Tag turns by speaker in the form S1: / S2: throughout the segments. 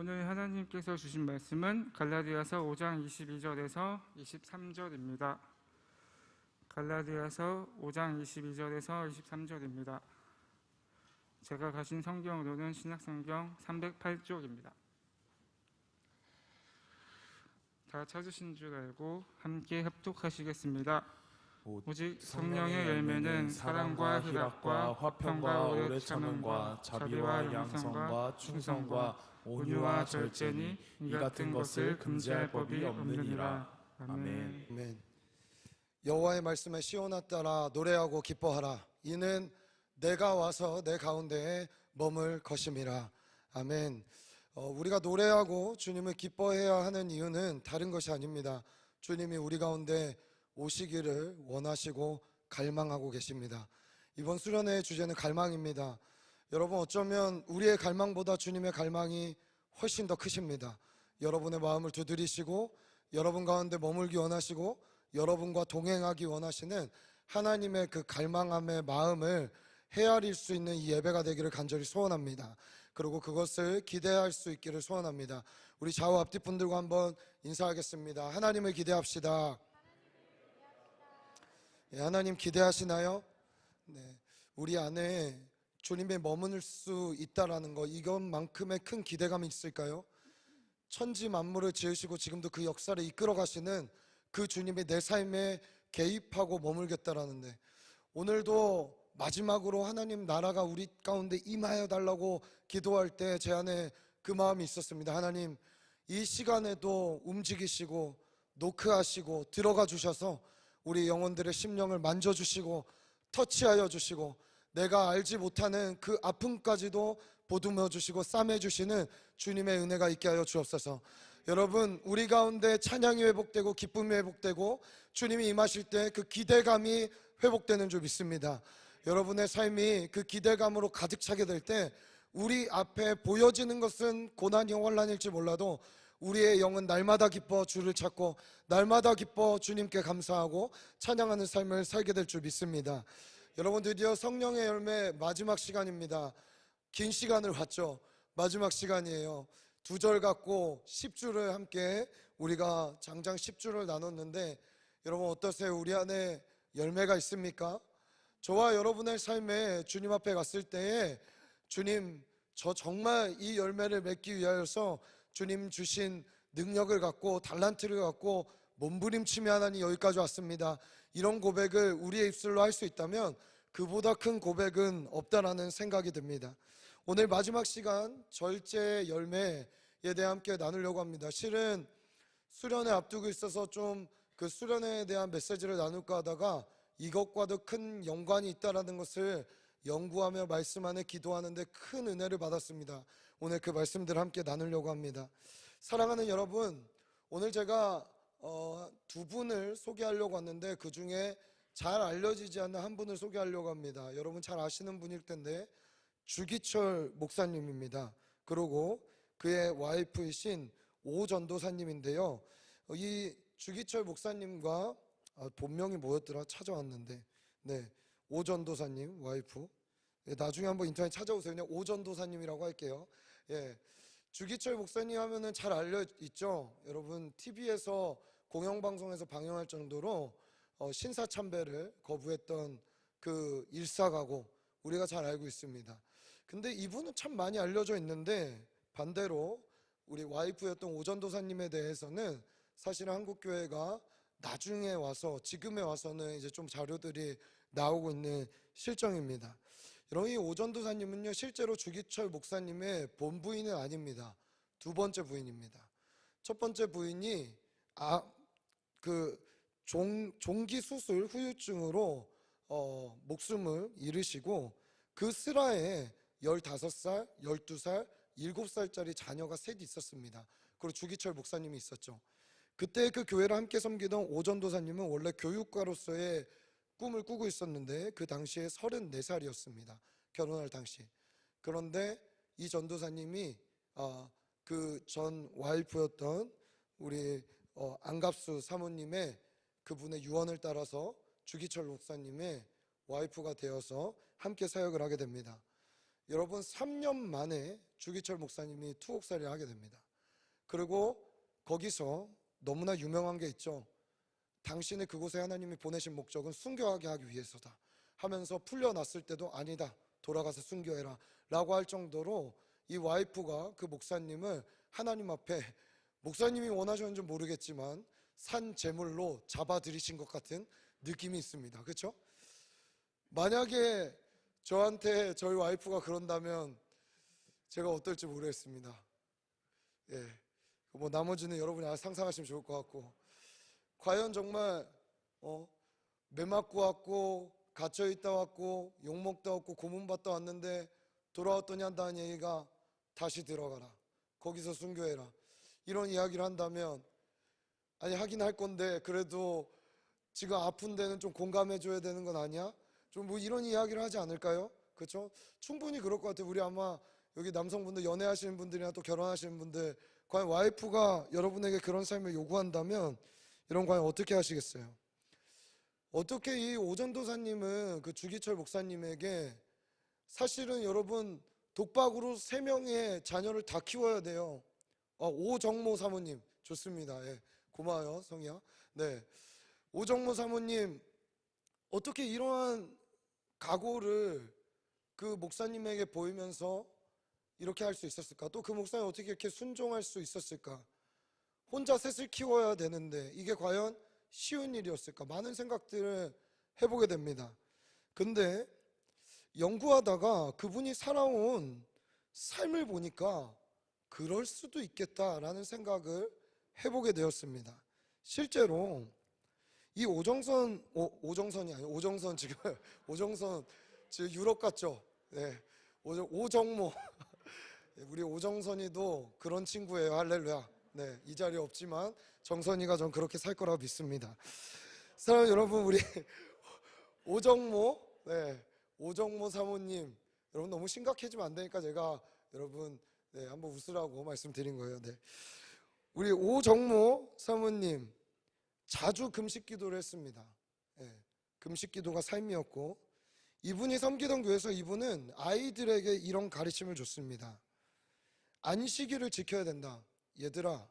S1: 오늘 하나님께서 주신 말씀은 갈라디아서 5장 22절에서 23절입니다. 갈라디아서 5장 22절에서 23절입니다. 제가 가진 성경으로는 신약성경 308쪽입니다. 다 찾으신 줄 알고 함께 협독하시겠습니다. 오직 성령의 열매는 사랑과 희락과 화평과 오래 참음과 자비와 양성과 충성과 온유와 절제니 이 같은 것을 금지할 법이 없느니라. 아멘.
S2: 아멘. 여호와의 말씀에 시온아 따라 노래하고 기뻐하라. 이는 내가 와서 내 가운데에 머물 것임이라. 아멘. 우리가 노래하고 주님을 기뻐해야 하는 이유는 다른 것이 아닙니다. 주님이 우리 가운데 오시기를 원하시고 갈망하고 계십니다. 이번 수련회의 주제는 갈망입니다. 여러분, 어쩌면 우리의 갈망보다 주님의 갈망이 훨씬 더 크십니다. 여러분의 마음을 두드리시고 여러분 가운데 머물기 원하시고 여러분과 동행하기 원하시는 하나님의 그 갈망함의 마음을 헤아릴 수 있는 이 예배가 되기를 간절히 소원합니다. 그리고 그것을 기대할 수 있기를 소원합니다. 우리 좌우 앞뒤 분들과 한번 인사하겠습니다. 하나님을 기대합시다. 하나님 기대하시나요? 네, 우리 안에 주님의 머무를 수 있다라는 거, 이것만큼의 큰 기대감이 있을까요? 천지 만물을 지으시고 지금도 그 역사를 이끌어 가시는 그 주님이 내 삶에 개입하고 머물겠다라는데, 오늘도 마지막으로 하나님 나라가 우리 가운데 임하여 달라고 기도할 때 제 안에 그 마음이 있었습니다. 하나님, 이 시간에도 움직이시고 노크하시고 들어가 주셔서 우리 영혼들의 심령을 만져주시고 터치하여 주시고 내가 알지 못하는 그 아픔까지도 보듬어 주시고 싸매 주시는 주님의 은혜가 있게 하여 주옵소서. 여러분, 우리 가운데 찬양이 회복되고 기쁨이 회복되고 주님이 임하실 때 그 기대감이 회복되는 줄 믿습니다. 여러분의 삶이 그 기대감으로 가득 차게 될 때 우리 앞에 보여지는 것은 고난이 환난일지 몰라도 우리의 영은 날마다 기뻐 주를 찾고 날마다 기뻐 주님께 감사하고 찬양하는 삶을 살게 될 줄 믿습니다. 여러분, 드디어 성령의 열매 마지막 시간입니다. 긴 시간을 봤죠. 마지막 시간이에요. 2절 갖고 10주를 함께 우리가 장장 10주를 나눴는데 여러분 어떠세요? 우리 안에 열매가 있습니까? 저와 여러분의 삶에 주님 앞에 갔을 때에 주님, 저 정말 이 열매를 맺기 위하여서 주님 주신 능력을 갖고 달란트를 갖고 몸부림치며 하나님 여기까지 왔습니다. 이런 고백을 우리의 입술로 할 수 있다면 그보다 큰 고백은 없다라는 생각이 듭니다. 오늘 마지막 시간 절제 열매에 대해 함께 나누려고 합니다. 실은 수련회 앞두고 있어서 좀 그 수련회에 대한 메시지를 나눌까 하다가 이것과도 큰 연관이 있다라는 것을 연구하며 말씀 안에 기도하는데 큰 은혜를 받았습니다. 오늘 그 말씀들을 함께 나누려고 합니다. 사랑하는 여러분, 오늘 제가 두 분을 소개하려고 왔는데 그 중에 잘 알려지지 않는 한 분을 소개하려고 합니다. 여러분 잘 아시는 분일 텐데 주기철 목사님입니다. 그리고 그의 와이프이신 오 전도사님인데요. 이 주기철 목사님과 본명이 뭐였더라? 찾아왔는데, 네, 오 전도사님 와이프. 나중에 한번 인터넷 찾아오세요. 그냥 오 전도사님이라고 할게요. 예, 주기철 목사님 하면은 잘 알려 있죠. 여러분 TV에서 공영방송에서 방영할 정도로 신사참배를 거부했던 그 일사가고 우리가 잘 알고 있습니다. 근데 이분은 참 많이 알려져 있는데 반대로 우리 와이프였던 오전도사님에 대해서는 사실은 한국교회가 나중에 와서 지금에 와서는 이제 좀 자료들이 나오고 있는 실정입니다. 여러분, 이 오전도사님은요 실제로 주기철 목사님의 본부인은 아닙니다. 두 번째 부인입니다. 첫 번째 부인이 종기 수술 후유증으로 목숨을 잃으시고 그 슬하에 15살, 12살, 7살짜리 자녀가 셋 있었습니다. 그리고 주기철 목사님이 있었죠. 그때 그 교회를 함께 섬기던 오전도사님은 원래 교육가로서의 꿈을 꾸고 있었는데 그 당시에 34살이었습니다. 결혼할 당시. 그런데 이 전도사님이 그 전 와이프였던 우리 안갑수 사모님의 그분의 유언을 따라서 주기철 목사님의 와이프가 되어서 함께 사역을 하게 됩니다. 여러분 3년 만에 주기철 목사님이 투옥살이를 하게 됩니다. 그리고 거기서 너무나 유명한 게 있죠. 당신이 그곳에 하나님이 보내신 목적은 순교하게 하기 위해서다 하면서 풀려났을 때도 아니다, 돌아가서 순교해라 라고 할 정도로 이 와이프가 그 목사님을 하나님 앞에, 목사님이 원하셨는지 모르겠지만 산 제물로 잡아들이신 것 같은 느낌이 있습니다. 그렇죠? 만약에 저한테 저희 와이프가 그런다면 제가 어떨지 모르겠습니다. 예, 뭐 나머지는 여러분이 상상하시면 좋을 것 같고, 과연 정말 매 맞고 왔고 갇혀 있다 왔고 욕먹다 왔고 고문받다 왔는데 돌아왔더니 한다는 얘기가 다시 들어가라, 거기서 순교해라, 이런 이야기를 한다면, 아니 하긴 할 건데 그래도 지금 아픈 데는 좀 공감해 줘야 되는 건 아니야? 좀 뭐 이런 이야기를 하지 않을까요? 그렇죠? 충분히 그럴 것 같아요. 우리 아마 여기 남성분들, 연애하시는 분들이나 또 결혼하시는 분들, 과연 와이프가 여러분에게 그런 삶을 요구한다면 여러분 과연 어떻게 하시겠어요? 어떻게 이 오전도사님은 그 주기철 목사님에게, 사실은 여러분 독박으로 3명의 자녀를 다 키워야 돼요. 오정모 사모님 좋습니다. 예, 고마워요 성희야. 네, 오정모 사모님 어떻게 이러한 각오를 그 목사님에게 보이면서 이렇게 할 수 있었을까? 또 그 목사님 어떻게 이렇게 순종할 수 있었을까? 혼자 셋을 키워야 되는데 이게 과연 쉬운 일이었을까? 많은 생각들을 해보게 됩니다. 근데 연구하다가 그분이 살아온 삶을 보니까 그럴 수도 있겠다라는 생각을 해보게 되었습니다. 실제로 이 오정선이 아니고 오정선 지금 오정선 지금 유럽 갔죠? 네, 오정모 우리 오정선이도 그런 친구예요. 할렐루야. 네, 이 자리에 없지만 정선이가 전 그렇게 살 거라고 믿습니다. 사랑하는 여러분, 우리 오정모, 네, 오정모 사모님, 여러분 너무 심각해지면 안 되니까 제가 여러분 한번 웃으라고 말씀드린 거예요. 네, 우리 오정모 사모님 자주 금식 기도를 했습니다. 네, 금식 기도가 삶이었고, 이분이 섬기던 교회에서 이분은 아이들에게 이런 가르침을 줬습니다. 안식일을 지켜야 된다. 얘들아,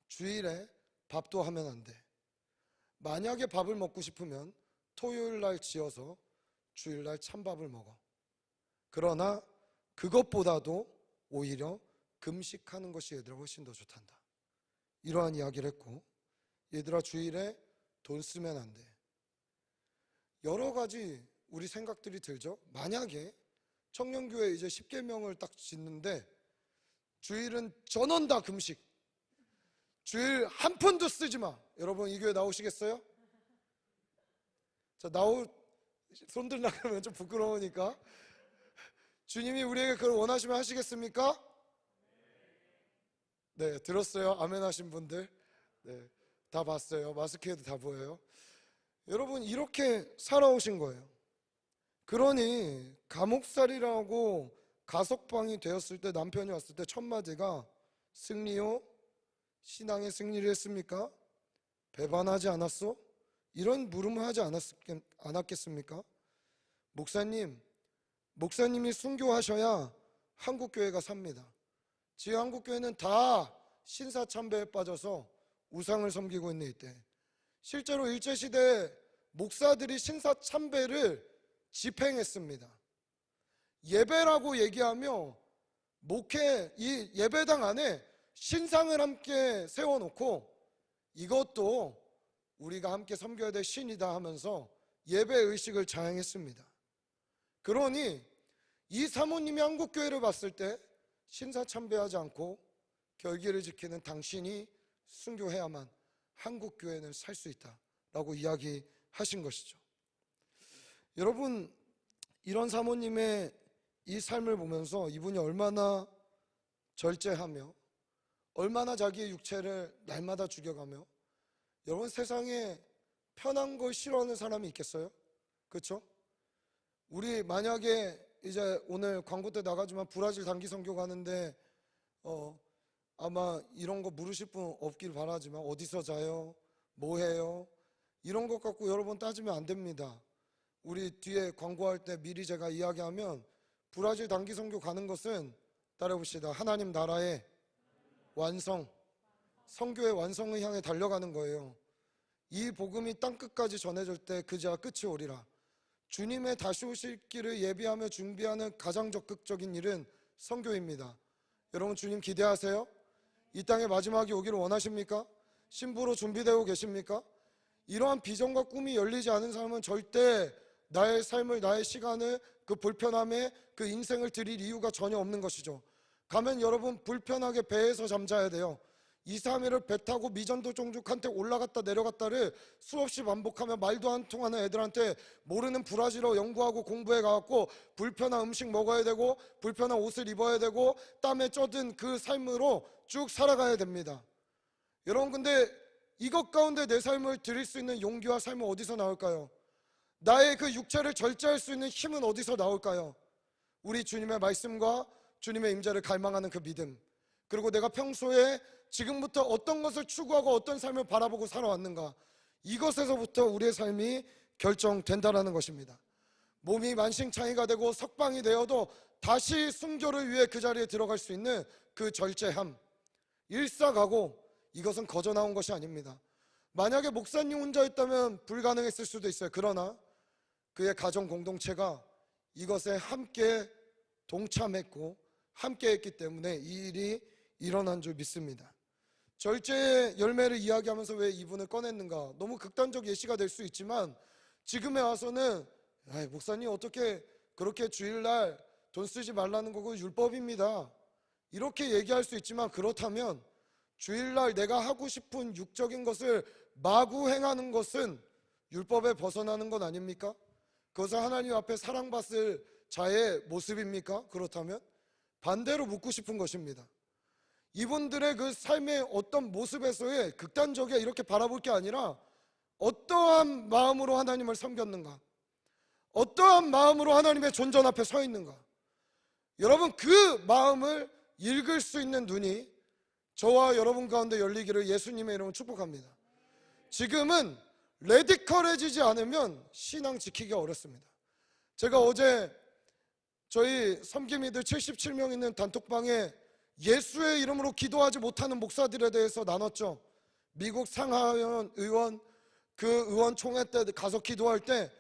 S2: 주일에 밥도 하면 안 돼. 만약에 밥을 먹고 싶으면 토요일 날 지어서 주일 날 찬밥을 먹어. 그러나 그것보다도 오히려 금식하는 것이 얘들아 훨씬 더 좋단다. 이러한 이야기를 했고, 얘들아 주일에 돈 쓰면 안 돼. 여러 가지 우리 생각들이 들죠. 만약에 청년교회 이제 10계명을 딱 짓는데 주일은 전원 다 금식, 주일 한 푼도 쓰지 마. 여러분 이 교회 나오시겠어요? 자, 손 들라 그러면 좀 부끄러우니까. 주님이 우리에게 그걸 원하시면 하시겠습니까? 네, 들었어요. 아멘 하신 분들. 네, 다 봤어요. 마스크에도 다 보여요. 여러분 이렇게 살아오신 거예요. 그러니 감옥살이라고 가석방이 되었을 때, 남편이 왔을 때 첫 마디가 승리요? 신앙의 승리를 했습니까? 배반하지 않았어? 이런 물음을 하지 않았겠습니까? 목사님이 순교하셔야 한국교회가 삽니다. 지금 한국교회는 다 신사참배에 빠져서 우상을 섬기고 있는 이때, 실제로 일제시대 목사들이 신사참배를 집행했습니다. 예배라고 얘기하며 이 예배당 안에 신상을 함께 세워놓고 이것도 우리가 함께 섬겨야 될 신이다 하면서 예배의식을 자행했습니다. 그러니 이 사모님이 한국교회를 봤을 때 신사참배하지 않고 결기를 지키는 당신이 순교해야만 한국교회는 살 수 있다라고 이야기하신 것이죠. 여러분, 이런 사모님의 이 삶을 보면서 이분이 얼마나 절제하며 얼마나 자기의 육체를 날마다 죽여가며, 여러분 세상에 편한 걸 싫어하는 사람이 있겠어요? 그렇죠? 우리 만약에 이제 오늘 광고 때 나가지만 브라질 단기 선교 가는데 아마 이런 거 물으실 분 없길 바라지만 어디서 자요? 뭐 해요? 이런 것 갖고 여러분 따지면 안 됩니다. 우리 뒤에 광고할 때 미리 제가 이야기하면 브라질 단기 선교 가는 것은 따라해 봅시다. 하나님 나라의 완성, 선교의 완성을 향해 달려가는 거예요. 이 복음이 땅끝까지 전해질 때 그제야 끝이 오리라. 주님의 다시 오실 길을 예비하며 준비하는 가장 적극적인 일은 선교입니다. 여러분 주님 기대하세요? 이 땅의 마지막이 오기를 원하십니까? 신부로 준비되고 계십니까? 이러한 비전과 꿈이 열리지 않은 사람은 절대 나의 삶을, 나의 시간을, 그 불편함에 그 인생을 드릴 이유가 전혀 없는 것이죠. 가면 여러분 불편하게 배에서 잠자야 돼요. 2, 3일을 배 타고 미전도 종족한테 올라갔다 내려갔다를 수없이 반복하며 말도 안 통하는 애들한테 모르는 브라질어 연구하고 공부해 가갖고 불편한 음식 먹어야 되고 불편한 옷을 입어야 되고 땀에 쪄든 그 삶으로 쭉 살아가야 됩니다. 여러분 근데 이것 가운데 내 삶을 드릴 수 있는 용기와 삶은 어디서 나올까요? 나의 그 육체를 절제할 수 있는 힘은 어디서 나올까요? 우리 주님의 말씀과 주님의 임재를 갈망하는 그 믿음, 그리고 내가 평소에 지금부터 어떤 것을 추구하고 어떤 삶을 바라보고 살아왔는가, 이것에서부터 우리의 삶이 결정된다라는 것입니다. 몸이 만신창이가 되고 석방이 되어도 다시 순교를 위해 그 자리에 들어갈 수 있는 그 절제함, 일사각오, 이것은 거저 나온 것이 아닙니다. 만약에 목사님 혼자 있다면 불가능했을 수도 있어요. 그러나 그의 가정 공동체가 이것에 함께 동참했고 함께 했기 때문에 이 일이 일어난 줄 믿습니다. 절제의 열매를 이야기하면서 왜 이분을 꺼냈는가? 너무 극단적 예시가 될 수 있지만 지금에 와서는 목사님 어떻게 그렇게 주일날 돈 쓰지 말라는 거고 율법입니다, 이렇게 얘기할 수 있지만, 그렇다면 주일날 내가 하고 싶은 육적인 것을 마구 행하는 것은 율법에 벗어나는 건 아닙니까? 그것은 하나님 앞에 사랑받을 자의 모습입니까? 그렇다면 반대로 묻고 싶은 것입니다. 이분들의 그 삶의 어떤 모습에서의 극단적이야 이렇게 바라볼 게 아니라 어떠한 마음으로 하나님을 섬겼는가, 어떠한 마음으로 하나님의 존전 앞에 서 있는가, 여러분 그 마음을 읽을 수 있는 눈이 저와 여러분 가운데 열리기를 예수님의 이름으로 축복합니다. 지금은 레디컬해지지 않으면 신앙 지키기가 어렵습니다. 제가 어제 저희 섬김이들 77명 있는 단톡방에 예수의 이름으로 기도하지 못하는 목사들에 대해서 나눴죠. 미국 상하원 의원, 그 의원총회 때 가서 기도할 때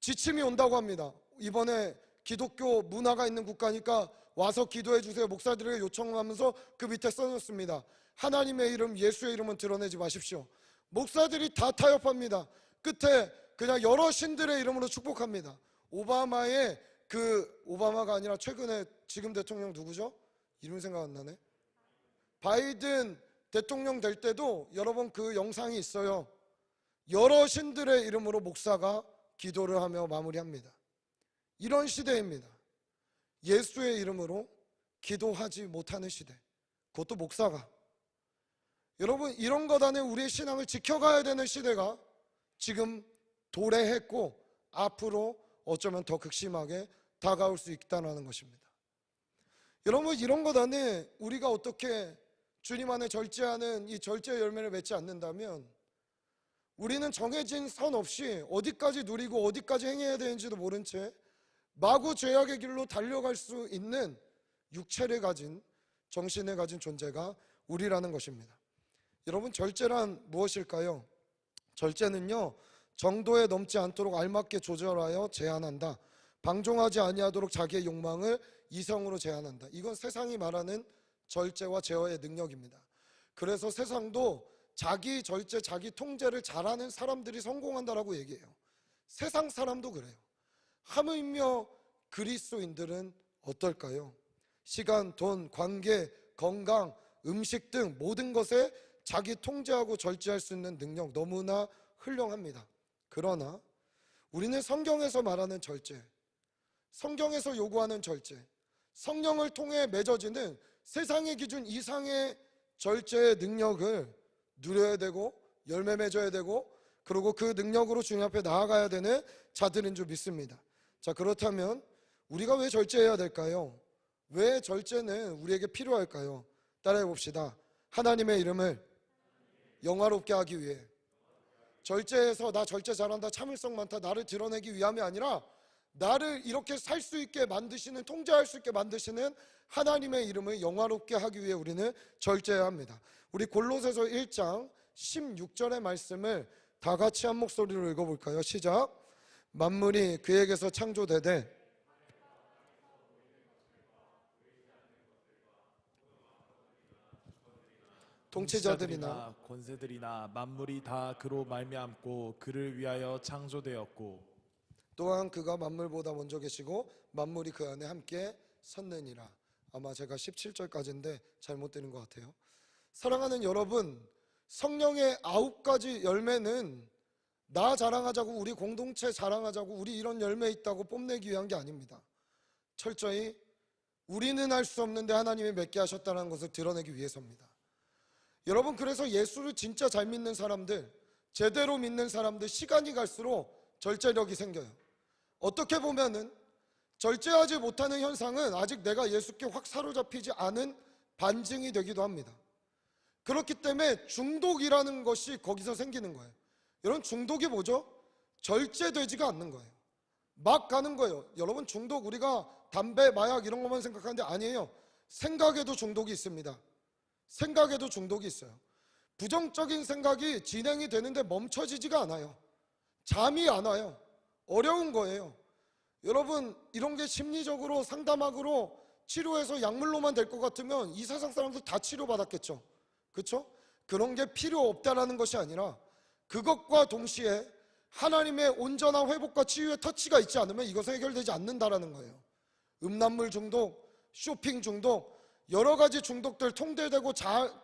S2: 지침이 온다고 합니다. 이번에 기독교 문화가 있는 국가니까 와서 기도해 주세요. 목사들에게 요청하면서 그 밑에 써놓습니다. 하나님의 이름, 예수의 이름은 드러내지 마십시오. 목사들이 다 타협합니다. 끝에 그냥 여러 신들의 이름으로 축복합니다. 오바마의 오바마가 아니라 최근에 지금 대통령 누구죠? 이름 생각 안 나네. 바이든 대통령 될 때도 여러분 그 영상이 있어요. 여러 신들의 이름으로 목사가 기도를 하며 마무리합니다. 이런 시대입니다. 예수의 이름으로 기도하지 못하는 시대, 그것도 목사가. 여러분 이런 것 안에 우리의 신앙을 지켜가야 되는 시대가 지금 도래했고 앞으로 어쩌면 더 극심하게 다가올 수 있다는 것입니다. 여러분 이런 것 안에 우리가 어떻게 주님 안에 절제하는 이 절제의 열매를 맺지 않는다면 우리는 정해진 선 없이 어디까지 누리고 어디까지 행해야 되는지도 모른 채 마구 죄악의 길로 달려갈 수 있는 육체를 가진, 정신을 가진 존재가 우리라는 것입니다. 여러분 절제란 무엇일까요? 절제는요, 정도에 넘지 않도록 알맞게 조절하여 제한한다. 방종하지 아니하도록 자기의 욕망을 이성으로 제한한다. 이건 세상이 말하는 절제와 제어의 능력입니다. 그래서 세상도 자기 절제, 자기 통제를 잘하는 사람들이 성공한다라고 얘기해요. 세상 사람도 그래요. 하물며 그리스도인들은 어떨까요? 시간, 돈, 관계, 건강, 음식 등 모든 것에 자기 통제하고 절제할 수 있는 능력 너무나 훌륭합니다. 그러나 우리는 성경에서 말하는 절제, 성경에서 요구하는 절제, 성령을 통해 맺어지는 세상의 기준 이상의 절제의 능력을 누려야 되고 열매 맺어야 되고 그리고 그 능력으로 주님 앞에 나아가야 되는 자들인 줄 믿습니다. 자, 그렇다면 우리가 왜 절제해야 될까요? 왜 절제는 우리에게 필요할까요? 따라해 봅시다. 하나님의 이름을 영화롭게 하기 위해. 절제해서 나 절제 잘한다, 참을성 많다, 나를 드러내기 위함이 아니라 나를 이렇게 살 수 있게 만드시는, 통제할 수 있게 만드시는 하나님의 이름을 영화롭게 하기 위해 우리는 절제해야 합니다. 우리 골로새서 1장 16절의 말씀을 다 같이 한 목소리로 읽어볼까요? 시작. 만물이 그에게서 창조되되 통치자들이나
S3: 권세들이나 만물이 다 그로 말미암고 그를 위하여 창조되었고
S2: 또한 그가 만물보다 먼저 계시고 만물이 그 안에 함께 섰느니라. 아마 제가 17절까지인데 잘못 들은 것 같아요. 사랑하는 여러분, 성령의 9가지 열매는 나 자랑하자고, 우리 공동체 자랑하자고, 우리 이런 열매 있다고 뽐내기 위한 게 아닙니다. 철저히 우리는 할 수 없는데 하나님이 맺게 하셨다는 것을 드러내기 위해서입니다. 여러분, 그래서 예수를 진짜 잘 믿는 사람들, 제대로 믿는 사람들, 시간이 갈수록 절제력이 생겨요. 어떻게 보면은 절제하지 못하는 현상은 아직 내가 예수께 확 사로잡히지 않은 반증이 되기도 합니다. 그렇기 때문에 중독이라는 것이 거기서 생기는 거예요. 여러분, 중독이 뭐죠? 절제되지가 않는 거예요. 막 가는 거예요. 여러분, 중독, 우리가 담배, 마약 이런 것만 생각하는데 아니에요. 생각에도 중독이 있습니다. 생각에도 중독이 있어요. 부정적인 생각이 진행이 되는데 멈춰지지가 않아요. 잠이 안 와요. 어려운 거예요. 여러분, 이런 게 심리적으로 상담학으로 치료해서 약물로만 될 것 같으면 이 세상 사람들 다 치료받았겠죠. 그렇죠? 그런 게 필요 없다라는 것이 아니라 그것과 동시에 하나님의 온전한 회복과 치유의 터치가 있지 않으면 이것은 해결되지 않는다라는 거예요. 음란물 중독, 쇼핑 중독, 여러 가지 중독들 통제되고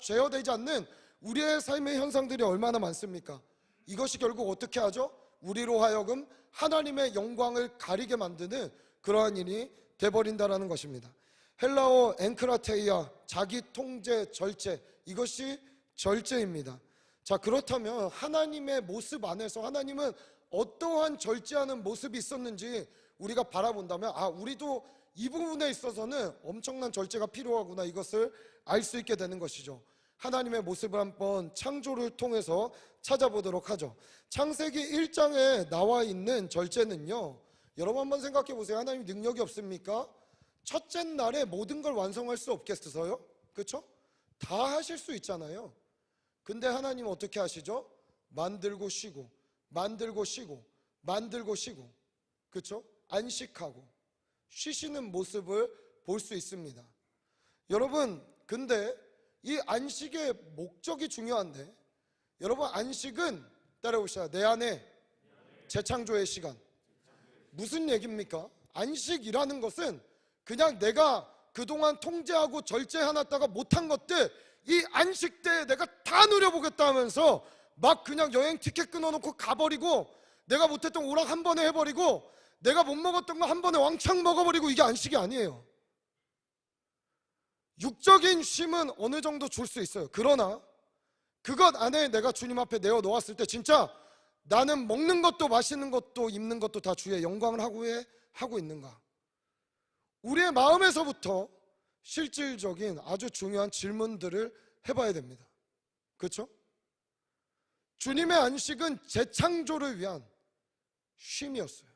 S2: 제어되지 않는 우리의 삶의 현상들이 얼마나 많습니까? 이것이 결국 어떻게 하죠? 우리로 하여금 하나님의 영광을 가리게 만드는 그러한 일이 돼버린다라는 것입니다. 헬라어 엔크라테이아, 자기 통제, 절제, 이것이 절제입니다. 자, 그렇다면 하나님의 모습 안에서 하나님은 어떠한 절제하는 모습이 있었는지 우리가 바라본다면, 우리도 이 부분에 있어서는 엄청난 절제가 필요하구나, 이것을 알 수 있게 되는 것이죠. 하나님의 모습을 한번 창조를 통해서 찾아보도록 하죠. 창세기 1장에 나와 있는 절제는요, 여러분 한번 생각해 보세요. 하나님 능력이 없습니까? 첫째 날에 모든 걸 완성할 수 없겠어요? 그렇죠? 다 하실 수 있잖아요. 근데 하나님 어떻게 하시죠? 만들고 쉬고, 만들고 쉬고, 만들고 쉬고, 그렇죠? 안식하고 쉬시는 모습을 볼 수 있습니다. 여러분, 근데 이 안식의 목적이 중요한데, 여러분, 안식은 따라오시죠. 내 안에 재창조의 시간. 무슨 얘기입니까? 안식이라는 것은 그냥 내가 그동안 통제하고 절제해놨다가 못한 것들, 이 안식 때 내가 다 누려보겠다 하면서 막 그냥 여행 티켓 끊어놓고 가버리고, 내가 못했던 오락 한 번에 해버리고, 내가 못 먹었던 거 한 번에 왕창 먹어버리고, 이게 안식이 아니에요. 육적인 쉼은 어느 정도 줄 수 있어요. 그러나 그것 안에 내가 주님 앞에 내어 놓았을 때 진짜 나는 먹는 것도 마시는 것도 입는 것도 다 주의 영광을 하고 있는가? 우리의 마음에서부터 실질적인 아주 중요한 질문들을 해봐야 됩니다. 그렇죠? 주님의 안식은 재창조를 위한 쉼이었어요.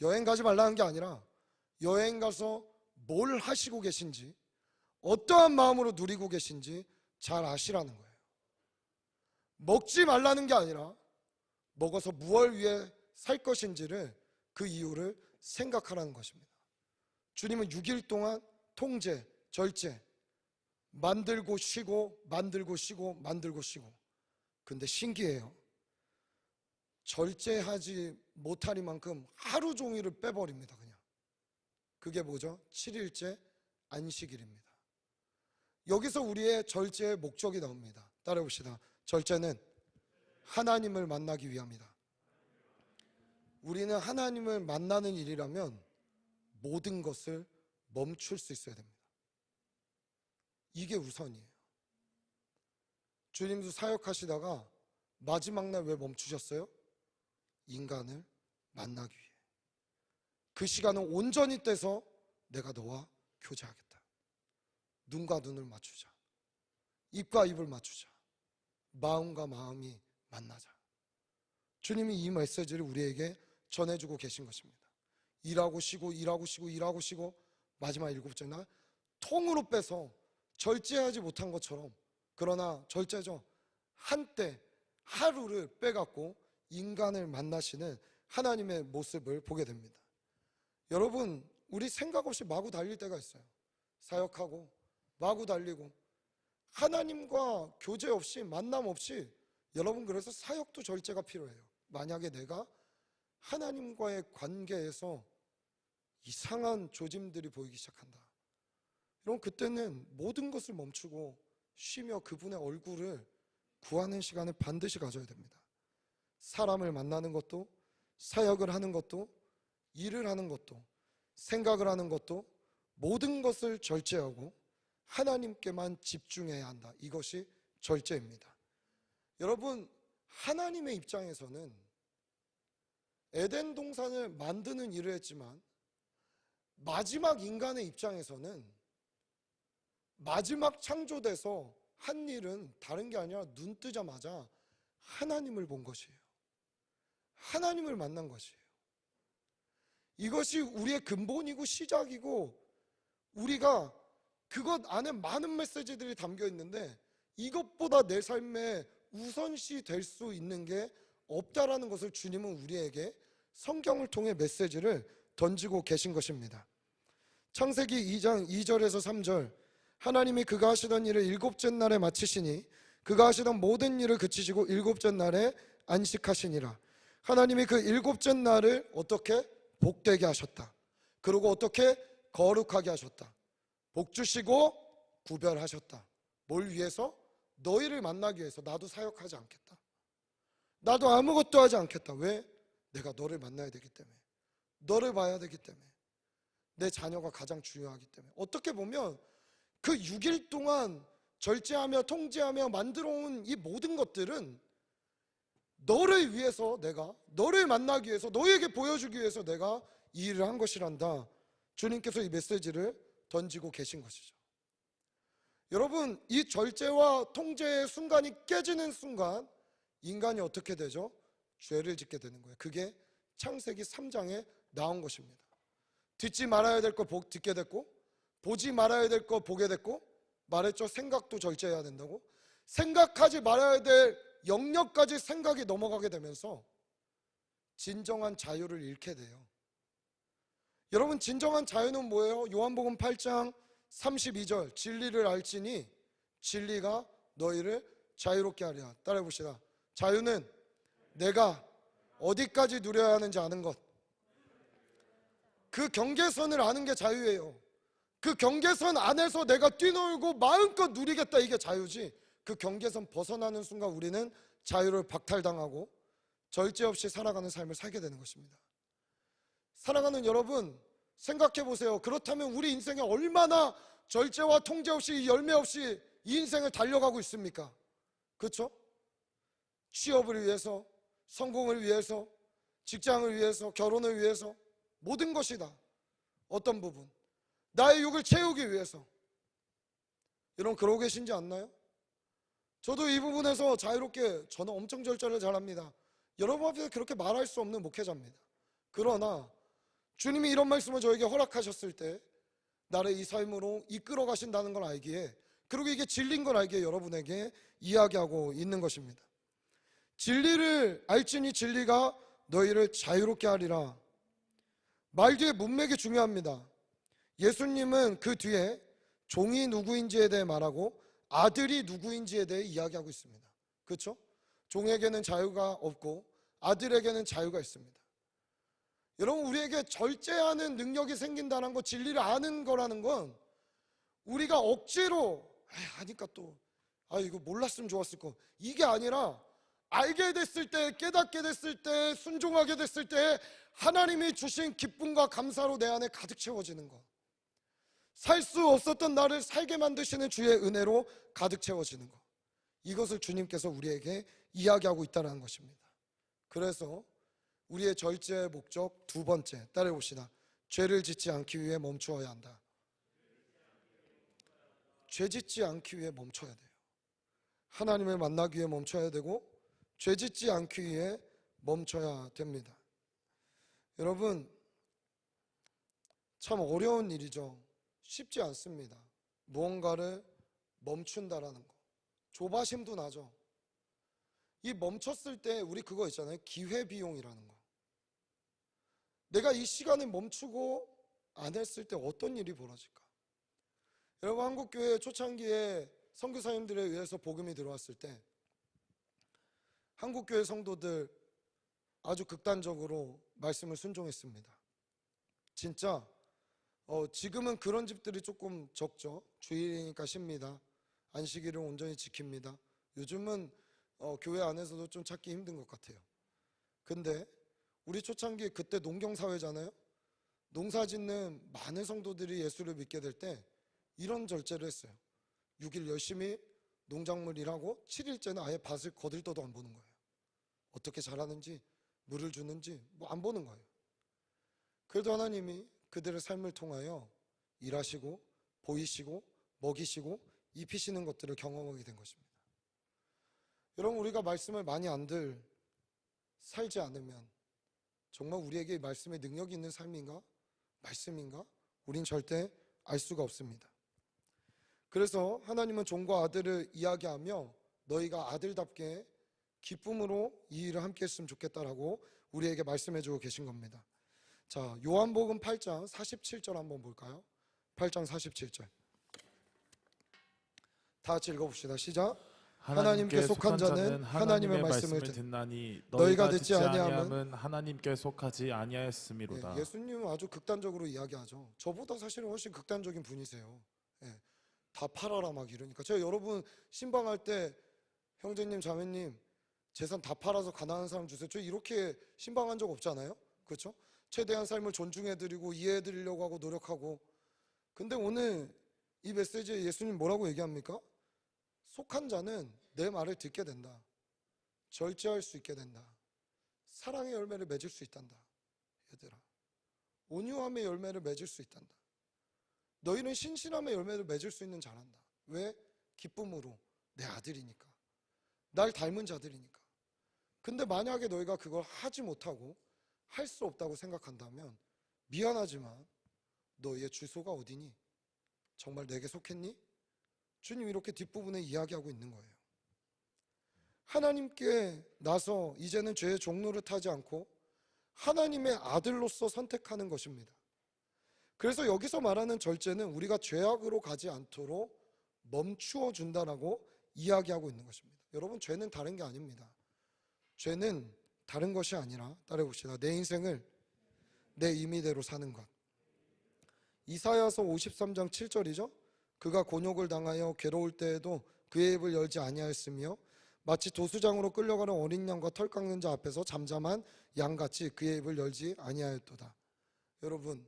S2: 여행 가지 말라는 게 아니라 여행 가서 뭘 하시고 계신지, 어떠한 마음으로 누리고 계신지 잘 아시라는 거예요. 먹지 말라는 게 아니라 먹어서 무엇을 위해 살 것인지를, 그 이유를 생각하라는 것입니다. 주님은 6일 동안 통제, 절제, 만들고 쉬고, 만들고 쉬고, 만들고 쉬고. 근데 신기해요. 절제하지 못하리만큼 하루 종일을 빼버립니다. 그냥. 그게 뭐죠? 7일째 안식일입니다. 여기서 우리의 절제의 목적이 나옵니다. 따라해봅시다. 절제는 하나님을 만나기 위함이다. 우리는 하나님을 만나는 일이라면 모든 것을 멈출 수 있어야 됩니다. 이게 우선이에요. 주님도 사역하시다가 마지막 날 왜 멈추셨어요? 인간을 만나기 위해. 그 시간을 온전히 떼서 내가 너와 교제하겠다. 눈과 눈을 맞추자. 입과 입을 맞추자. 마음과 마음이 만나자. 주님이 이 메시지를 우리에게 전해주고 계신 것입니다. 일하고 쉬고 일하고 쉬고 일하고 쉬고 마지막 일곱째 날 통으로 빼서 절제하지 못한 것처럼, 그러나 절제죠, 한때 하루를 빼갖고 인간을 만나시는 하나님의 모습을 보게 됩니다. 여러분, 우리 생각 없이 마구 달릴 때가 있어요. 사역하고 마구 달리고 하나님과 교제 없이, 만남 없이. 여러분, 그래서 사역도 절제가 필요해요. 만약에 내가 하나님과의 관계에서 이상한 조짐들이 보이기 시작한다, 여러분, 그때는 모든 것을 멈추고 쉬며 그분의 얼굴을 구하는 시간을 반드시 가져야 됩니다. 사람을 만나는 것도, 사역을 하는 것도, 일을 하는 것도, 생각을 하는 것도 모든 것을 절제하고 하나님께만 집중해야 한다. 이것이 절제입니다. 여러분, 하나님의 입장에서는 에덴 동산을 만드는 일을 했지만 마지막 인간의 입장에서는 마지막 창조돼서 한 일은 다른 게 아니라 눈 뜨자마자 하나님을 본 것이에요. 하나님을 만난 것이에요. 이것이 우리의 근본이고 시작이고, 우리가 그것 안에 많은 메시지들이 담겨 있는데 이것보다 내 삶에 우선시 될 수 있는 게 없다라는 것을 주님은 우리에게 성경을 통해 메시지를 던지고 계신 것입니다. 창세기 2장 2절에서 3절, 하나님이 그가 하시던 일을 일곱째 날에 마치시니 그가 하시던 모든 일을 그치시고 일곱째 날에 안식하시니라. 하나님이 그 일곱째 날을 어떻게? 복되게 하셨다. 그리고 어떻게? 거룩하게 하셨다. 복 주시고 구별하셨다. 뭘 위해서? 너희를 만나기 위해서. 나도 사역하지 않겠다. 나도 아무것도 하지 않겠다. 왜? 내가 너를 만나야 되기 때문에, 너를 봐야 되기 때문에, 내 자녀가 가장 중요하기 때문에. 어떻게 보면 그 6일 동안 절제하며 통제하며 만들어온 이 모든 것들은 너를 위해서, 내가 너를 만나기 위해서, 너에게 보여주기 위해서 내가 이 일을 한 것이란다. 주님께서 이 메시지를 던지고 계신 것이죠. 여러분, 이 절제와 통제의 순간이 깨지는 순간 인간이 어떻게 되죠? 죄를 짓게 되는 거예요. 그게 창세기 3장에 나온 것입니다. 듣지 말아야 될 거 듣게 됐고, 보지 말아야 될 거 보게 됐고, 말했죠, 생각도 절제해야 된다고. 생각하지 말아야 될 영역까지 생각이 넘어가게 되면서 진정한 자유를 잃게 돼요. 여러분, 진정한 자유는 뭐예요? 요한복음 8장 32절, 진리를 알지니 진리가 너희를 자유롭게 하리라. 따라해 봅시다. 자유는 내가 어디까지 누려야 하는지 아는 것. 그 경계선을 아는 게 자유예요. 그 경계선 안에서 내가 뛰놀고 마음껏 누리겠다, 이게 자유지. 그 경계선 벗어나는 순간 우리는 자유를 박탈당하고 절제 없이 살아가는 삶을 살게 되는 것입니다. 사랑하는 여러분, 생각해 보세요. 그렇다면 우리 인생에 얼마나 절제와 통제 없이, 열매 없이 이 인생을 달려가고 있습니까? 그렇죠? 취업을 위해서, 성공을 위해서, 직장을 위해서, 결혼을 위해서, 모든 것이 다 어떤 부분, 나의 육을 채우기 위해서. 여러분, 그러고 계신지 않나요? 저도 이 부분에서 자유롭게, 저는 엄청 절제를 잘합니다. 여러분 앞에서 그렇게 말할 수 없는 목회자입니다. 그러나 주님이 이런 말씀을 저에게 허락하셨을 때 나를 이 삶으로 이끌어 가신다는 걸 알기에, 그리고 이게 진리인 걸 알기에 여러분에게 이야기하고 있는 것입니다. 진리를 알지니 진리가 너희를 자유롭게 하리라. 말 뒤에 문맥이 중요합니다. 예수님은 그 뒤에 종이 누구인지에 대해 말하고 아들이 누구인지에 대해 이야기하고 있습니다. 그렇죠? 종에게는 자유가 없고 아들에게는 자유가 있습니다. 여러분, 우리에게 절제하는 능력이 생긴다는 것, 진리를 아는 거라는 건 우리가 억지로 하니까 또 이거 몰랐으면 좋았을 거, 이게 아니라 알게 됐을 때, 깨닫게 됐을 때, 순종하게 됐을 때 하나님이 주신 기쁨과 감사로 내 안에 가득 채워지는 것, 살 수 없었던 나를 살게 만드시는 주의 은혜로 가득 채워지는 것, 이것을 주님께서 우리에게 이야기하고 있다는 것입니다. 그래서 우리의 절제의 목적 두 번째, 따라해 봅시다. 죄를 짓지 않기 위해 멈추어야 한다. 죄 짓지 않기 위해 멈춰야 돼요. 하나님을 만나기 위해 멈춰야 되고, 죄 짓지 않기 위해 멈춰야 됩니다. 여러분, 참 어려운 일이죠. 쉽지 않습니다. 무언가를 멈춘다라는 거. 조바심도 나죠. 이 멈췄을 때 우리 그거 있잖아요. 기회비용이라는 거. 내가 이 시간을 멈추고 안 했을 때 어떤 일이 벌어질까? 여러분, 한국교회 초창기에 선교사님들에 의해서 복음이 들어왔을 때 한국교회 성도들 아주 극단적으로 말씀을 순종했습니다. 진짜 지금은 그런 집들이 조금 적죠. 주일이니까 쉽니다. 안식일을 온전히 지킵니다. 요즘은 교회 안에서도 좀 찾기 힘든 것 같아요. 근데 우리 초창기 그때 농경사회잖아요. 농사 짓는 많은 성도들이 예수를 믿게 될 때 이런 절제를 했어요. 6일 열심히 농작물 일하고 7일째는 아예 밭을 거들떠도 안 보는 거예요. 어떻게 자라는지 물을 주는지 뭐 안 보는 거예요. 그래도 하나님이 그들의 삶을 통하여 일하시고 보이시고 먹이시고 입히시는 것들을 경험하게 된 것입니다. 여러분, 우리가 말씀을 많이 안들 살지 않으면 정말 우리에게 이 말씀의 능력이 있는 삶인가? 말씀인가? 우린 절대 알 수가 없습니다. 그래서 하나님은 종과 아들을 이야기하며 너희가 아들답게 기쁨으로 이 일을 함께 했으면 좋겠다라고 우리에게 말씀해 주고 계신 겁니다. 자, 요한복음 8장 47절 한번 볼까요? 8장 47절. 다 같이 읽어봅시다. 시작. 하나님께 속한 자는 하나님의 말씀을
S3: 듣나니
S2: 너희가 듣지 아니함은
S3: 하나님께 속하지 아니하였음이로다.
S2: 예수님은 아주 극단적으로 이야기하죠. 저보다 사실은 훨씬 극단적인 분이세요. 다 팔아라 막 이러니까. 제가 여러분 신방할 때 형제님 자매님 재산 다 팔아서 가난한 사람 주세요. 저 이렇게 신방한 적 없잖아요. 그렇죠? 최대한 삶을 존중해드리고 이해해드리려고 하고 노력하고. 근데 오늘 이 메시지에 예수님 뭐라고 얘기합니까? 속한 자는 내 말을 듣게 된다. 절제할 수 있게 된다. 사랑의 열매를 맺을 수 있단다. 얘들아, 온유함의 열매를 맺을 수 있단다. 너희는 신실함의 열매를 맺을 수 있는 자란다. 왜? 기쁨으로. 내 아들이니까. 날 닮은 자들이니까. 근데 만약에 너희가 그걸 하지 못하고 할 수 없다고 생각한다면 미안하지만 너희의 주소가 어디니? 정말 내게 속했니? 주님 이렇게 뒷부분에 이야기하고 있는 거예요. 하나님께 나서 이제는 죄의 종로를 타지 않고 하나님의 아들로서 선택하는 것입니다. 그래서 여기서 말하는 절제는 우리가 죄악으로 가지 않도록 멈추어 준다라고 이야기하고 있는 것입니다. 여러분, 죄는 다른 게 아닙니다. 죄는 다른 것이 아니라 따라해봅시다. 내 인생을 내 임의대로 사는 것. 이사야서 53장 7절이죠. 그가 곤욕을 당하여 괴로울 때에도 그의 입을 열지 아니하였으며 마치 도수장으로 끌려가는 어린 양과 털 깎는 자 앞에서 잠잠한 양같이 그의 입을 열지 아니하였도다. 여러분,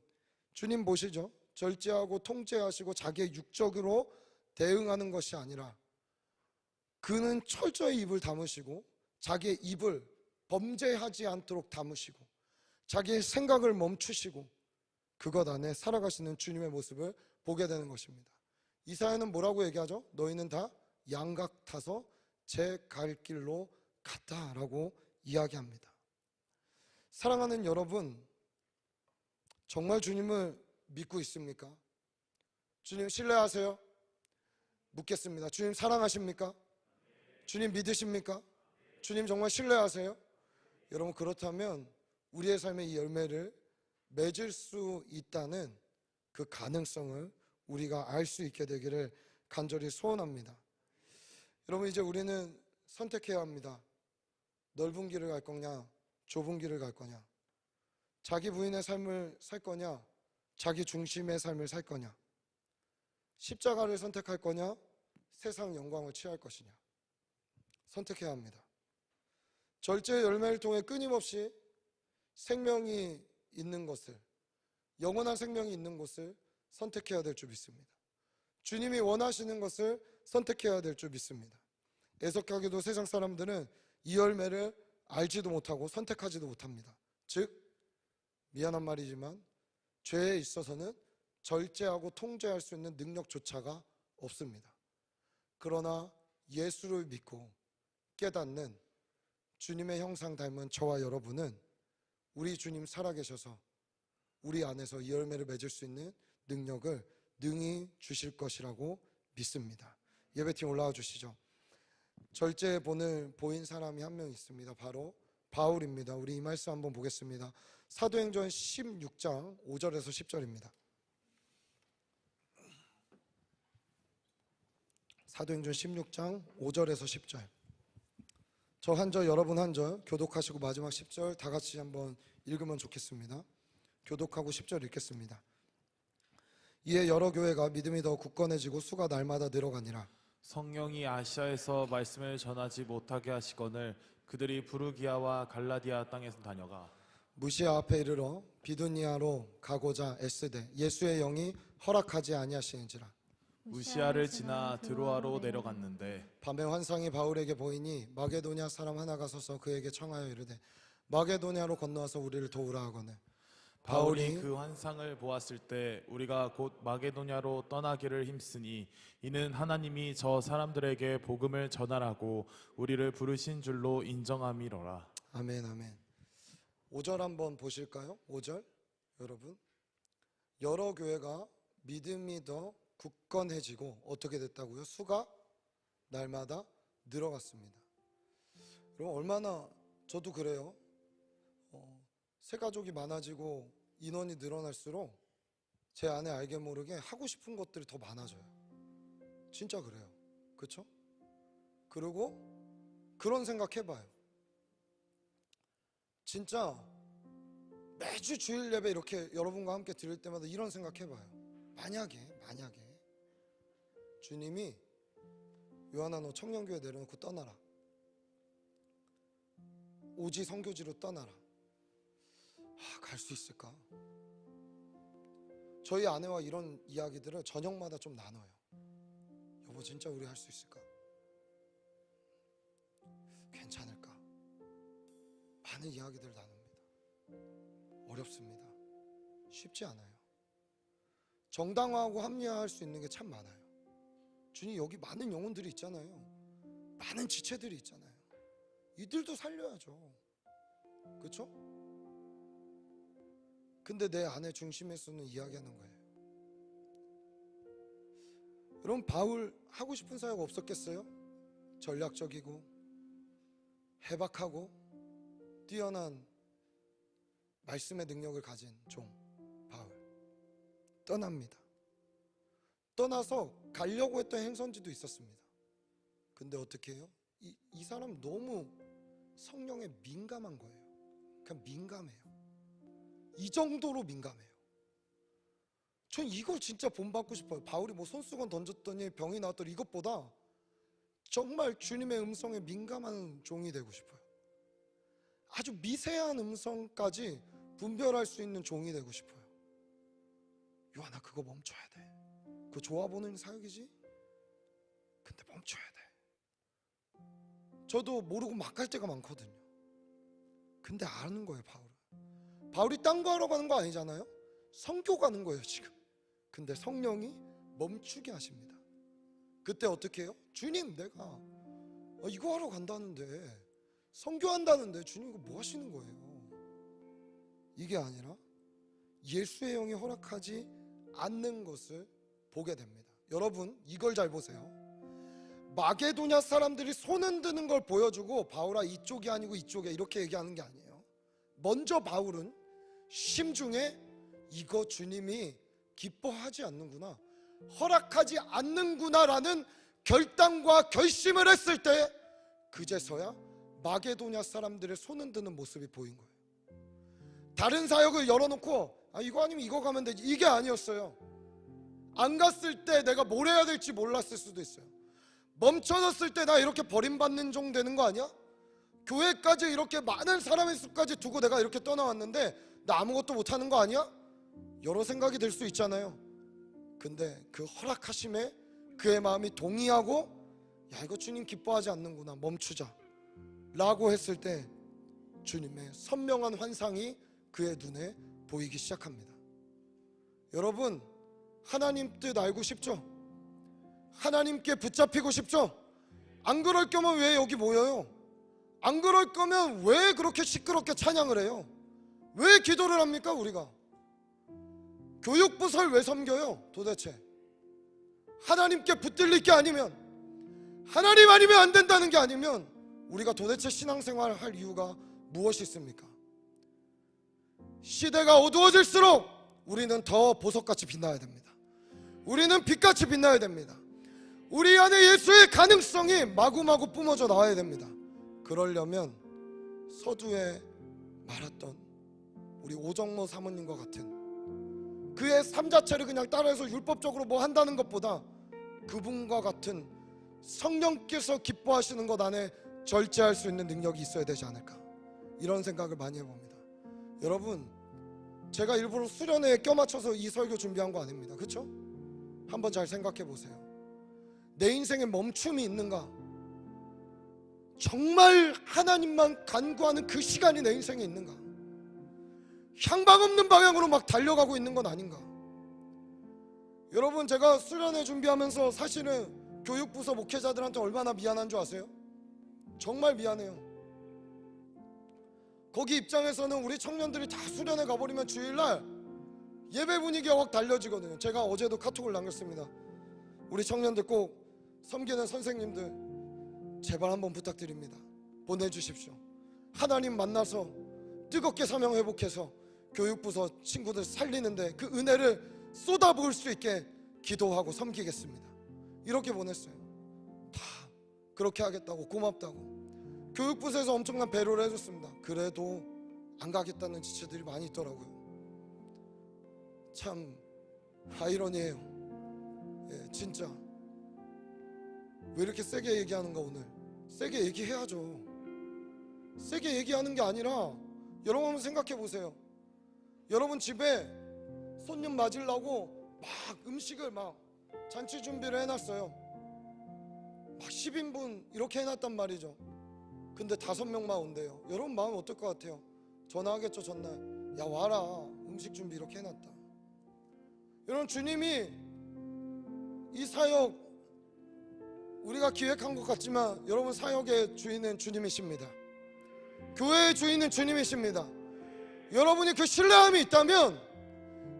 S2: 주님 보시죠. 절제하고 통제하시고 자기의 육적으로 대응하는 것이 아니라 그는 철저히 입을 다무시고 자기의 입을 범죄하지 않도록 다무시고 자기의 생각을 멈추시고 그것 안에 살아가시는 주님의 모습을 보게 되는 것입니다. 이사야는 뭐라고 얘기하죠? 너희는 다 양 같아서 제 갈 길로 갔다라고 이야기합니다. 사랑하는 여러분, 정말 주님을 믿고 있습니까? 주님 신뢰하세요? 묻겠습니다. 주님 사랑하십니까? 주님 믿으십니까? 주님 정말 신뢰하세요? 여러분, 그렇다면 우리의 삶의 이 열매를 맺을 수 있다는 그 가능성을 우리가 알 수 있게 되기를 간절히 소원합니다. 여러분, 이제 우리는 선택해야 합니다. 넓은 길을 갈 거냐, 좁은 길을 갈 거냐, 자기 부인의 삶을 살 거냐, 자기 중심의 삶을 살 거냐, 십자가를 선택할 거냐, 세상 영광을 취할 것이냐, 선택해야 합니다. 절제의 열매를 통해 끊임없이 생명이 있는 것을, 영원한 생명이 있는 곳을 선택해야 될 줄 믿습니다. 주님이 원하시는 것을 선택해야 될 줄 믿습니다. 애석하게도 세상 사람들은 이 열매를 알지도 못하고 선택하지도 못합니다. 즉, 미안한 말이지만 죄에 있어서는 절제하고 통제할 수 있는 능력조차가 없습니다. 그러나 예수를 믿고 깨닫는 주님의 형상 닮은 저와 여러분은 우리 주님 살아계셔서 우리 안에서 이 열매를 맺을 수 있는 능력을 능히 주실 것이라고 믿습니다. 예배팀 올라와 주시죠. 절제 본을 보인 사람이 한 명 있습니다. 바로 바울입니다. 우리 이 말씀 한번 보겠습니다. 사도행전 16장 5절에서 10절입니다. 사도행전 16장 5절에서 10절. 저 한 절, 여러분 한 절 교독하시고 마지막 10절 다 같이 한번 읽으면 좋겠습니다. 교독하고 10절 읽겠습니다. 이에 여러 교회가 믿음이 더 굳건해지고 수가 날마다 늘어가니라.
S3: 성령이 아시아에서 말씀을 전하지 못하게 하시거늘 그들이 부르기아와 갈라디아 땅에서 다녀가
S2: 무시아 앞에 이르러 비두니아로 가고자 애쓰되 예수의 영이 허락하지 아니하시는지라.
S3: 무시아를 지나 드로아로 내려갔는데
S2: 밤에 환상이 바울에게 보이니 마게도냐 사람 하나가 서서 그에게 청하여 이르되 마게도냐로 건너와서 우리를 도우라 하거늘.
S3: 바울이 그 환상을 보았을 때 우리가 곧 마게도냐로 떠나기를 힘쓰니 이는 하나님이 저 사람들에게 복음을 전하라고 우리를 부르신 줄로 인정함이로라.
S2: 아멘, 아멘. 5절 한번 보실까요? 5절 여러분, 여러 교회가 믿음이 더 굳건해지고 어떻게 됐다고요? 수가 날마다 늘어갔습니다. 여러분, 얼마나 저도 그래요. 새 가족이 많아지고 인원이 늘어날수록 제 안에 알게 모르게 하고 싶은 것들이 더 많아져요. 진짜 그래요. 그렇죠? 그리고 그런 생각 해봐요. 진짜 매주 주일 예배 이렇게 여러분과 함께 드릴 때마다 이런 생각 해봐요. 만약에 주님이 요한아 너 청년교회 내려놓고 떠나라, 오지 선교지로 떠나라, 갈 수 있을까? 저희 아내와 이런 이야기들을 저녁마다 좀 나눠요. 여보 진짜 우리 할 수 있을까? 괜찮을까? 많은 이야기들을 나눕니다. 어렵습니다. 쉽지 않아요. 정당화하고 합리화할 수 있는 게 참 많아요. 주님 여기 많은 영혼들이 있잖아요. 많은 지체들이 있잖아요. 이들도 살려야죠. 그렇죠? 근데 내 안에 중심에서는 이야기하는 거예요. 여러분 바울 하고 싶은 사역 없었겠어요? 전략적이고 해박하고 뛰어난 말씀의 능력을 가진 종 바울 떠납니다. 떠나서 가려고 했던 행선지도 있었습니다. 근데 어떻게 해요? 이 사람 너무 성령에 민감한 거예요. 그냥 민감해요. 이 정도로 민감해요. 전 이걸 진짜 본받고 싶어요. 바울이 뭐 손수건 던졌더니 병이 나왔더니 이것보다 정말 주님의 음성에 민감한 종이 되고 싶어요. 아주 미세한 음성까지 분별할 수 있는 종이 되고 싶어요. 요한아 그거 멈춰야 돼. 그거 좋아 보는 사역이지? 근데 멈춰야 돼. 저도 모르고 막 갈 때가 많거든요. 근데 아는 거예요. 바울이 딴 거 하러 가는 거 아니잖아요. 선교 가는 거예요 지금. 근데 성령이 멈추게 하십니다. 그때 어떻게 해요? 주님 내가 이거 하러 간다는데, 선교한다는데 주님 이거 뭐 하시는 거예요? 이게 아니라 예수의 영이 허락하지 않는 것을 보게 됩니다. 여러분 이걸 잘 보세요. 마게도냐 사람들이 손 흔드는 걸 보여주고 바울아 이쪽이 아니고 이쪽에 이렇게 얘기하는 게 아니에요. 먼저 바울은 심중에 이거 주님이 기뻐하지 않는구나, 허락하지 않는구나라는 결단과 결심을 했을 때 그제서야 마게도냐 사람들의 손 흔드는 모습이 보인 거예요. 다른 사역을 열어놓고 이거 아니면 이거 가면 되지 이게 아니었어요. 안 갔을 때 내가 뭘 해야 될지 몰랐을 수도 있어요. 멈춰졌을 때 나 이렇게 버림받는 종 되는 거 아니야? 교회까지 이렇게 많은 사람의 수까지 두고 내가 이렇게 떠나왔는데 나 아무것도 못하는 거 아니야? 여러 생각이 들 수 있잖아요. 근데 그 허락하심에 그의 마음이 동의하고 야 이거 주님 기뻐하지 않는구나, 멈추자 라고 했을 때 주님의 선명한 환상이 그의 눈에 보이기 시작합니다. 여러분 하나님 뜻 알고 싶죠? 하나님께 붙잡히고 싶죠? 안 그럴 거면 왜 여기 모여요? 안 그럴 거면 왜 그렇게 시끄럽게 찬양을 해요? 왜 기도를 합니까 우리가? 교육부서를 왜 섬겨요? 도대체 하나님께 붙들릴 게 아니면, 하나님 아니면 안 된다는 게 아니면 우리가 도대체 신앙생활을 할 이유가 무엇이 있습니까? 시대가 어두워질수록 우리는 더 보석같이 빛나야 됩니다. 우리는 빛같이 빛나야 됩니다. 우리 안에 예수의 가능성이 마구마구 뿜어져 나와야 됩니다. 그러려면 서두에 말했던 우리 오정모 사모님과 같은 그의 삶 자체를 그냥 따라해서 율법적으로 뭐 한다는 것보다 그분과 같은 성령께서 기뻐하시는 것 안에 절제할 수 있는 능력이 있어야 되지 않을까, 이런 생각을 많이 해봅니다. 여러분, 제가 일부러 수련회에 껴맞춰서 이 설교 준비한 거 아닙니다. 그렇죠? 한번 잘 생각해 보세요. 내 인생에 멈춤이 있는가? 정말 하나님만 간구하는 그 시간이 내 인생에 있는가? 향방 없는 방향으로 막 달려가고 있는 건 아닌가? 여러분, 제가 수련회 준비하면서 사실은 교육부서 목회자들한테 얼마나 미안한 줄 아세요? 정말 미안해요. 거기 입장에서는 우리 청년들이 다 수련회 가버리면 주일날 예배 분위기가 확 달라지거든요. 제가 어제도 카톡을 남겼습니다. 우리 청년들 꼭 섬기는 선생님들 제발 한번 부탁드립니다. 보내주십시오. 하나님 만나서 뜨겁게 사명 회복해서 교육부서 친구들 살리는데 그 은혜를 쏟아부을 수 있게 기도하고 섬기겠습니다. 이렇게 보냈어요. 다 그렇게 하겠다고, 고맙다고. 교육부서에서 엄청난 배려를 해줬습니다. 그래도 안 가겠다는 지체들이 많이 있더라고요. 참 아이러니해요. 예, 진짜 왜 이렇게 세게 얘기하는가. 오늘 세게 얘기해야죠. 세게 얘기하는 게 아니라 여러분 한번 생각해 보세요. 여러분 집에 손님 맞으려고 막 음식을 막 잔치 준비를 해놨어요. 막 10인분 이렇게 해놨단 말이죠. 근데 5명만 온대요. 여러분 마음 어떨 것 같아요? 전화하겠죠. 전날 야 와라, 음식 준비 이렇게 해놨다. 여러분, 주님이 이 사역 우리가 기획한 것 같지만 여러분, 사역의 주인은 주님이십니다. 교회의 주인은 주님이십니다. 여러분이 그 신뢰함이 있다면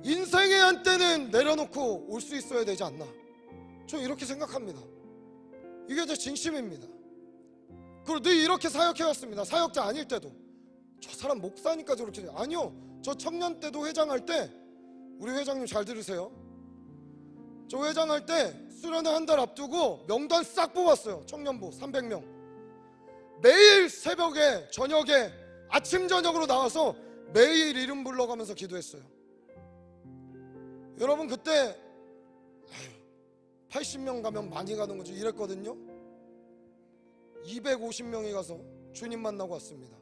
S2: 인생의 한때는 내려놓고 올 수 있어야 되지 않나, 저 이렇게 생각합니다. 이게 제 진심입니다. 그리고 늘 이렇게 사역해왔습니다. 사역자 아닐 때도 저 사람 목사니까 저렇게, 아니요, 저 청년 때도 회장할 때, 우리 회장님 잘 들으세요. 저 회장할 때 수련회 한 달 앞두고 명단 싹 뽑았어요. 청년부 300명 매일 새벽에 저녁에 아침 저녁으로 나와서 매일 이름 불러가면서 기도했어요. 여러분, 그때 80명 가면 많이 가는 거죠. 이랬거든요. 250명이 가서 주님 만나고 왔습니다.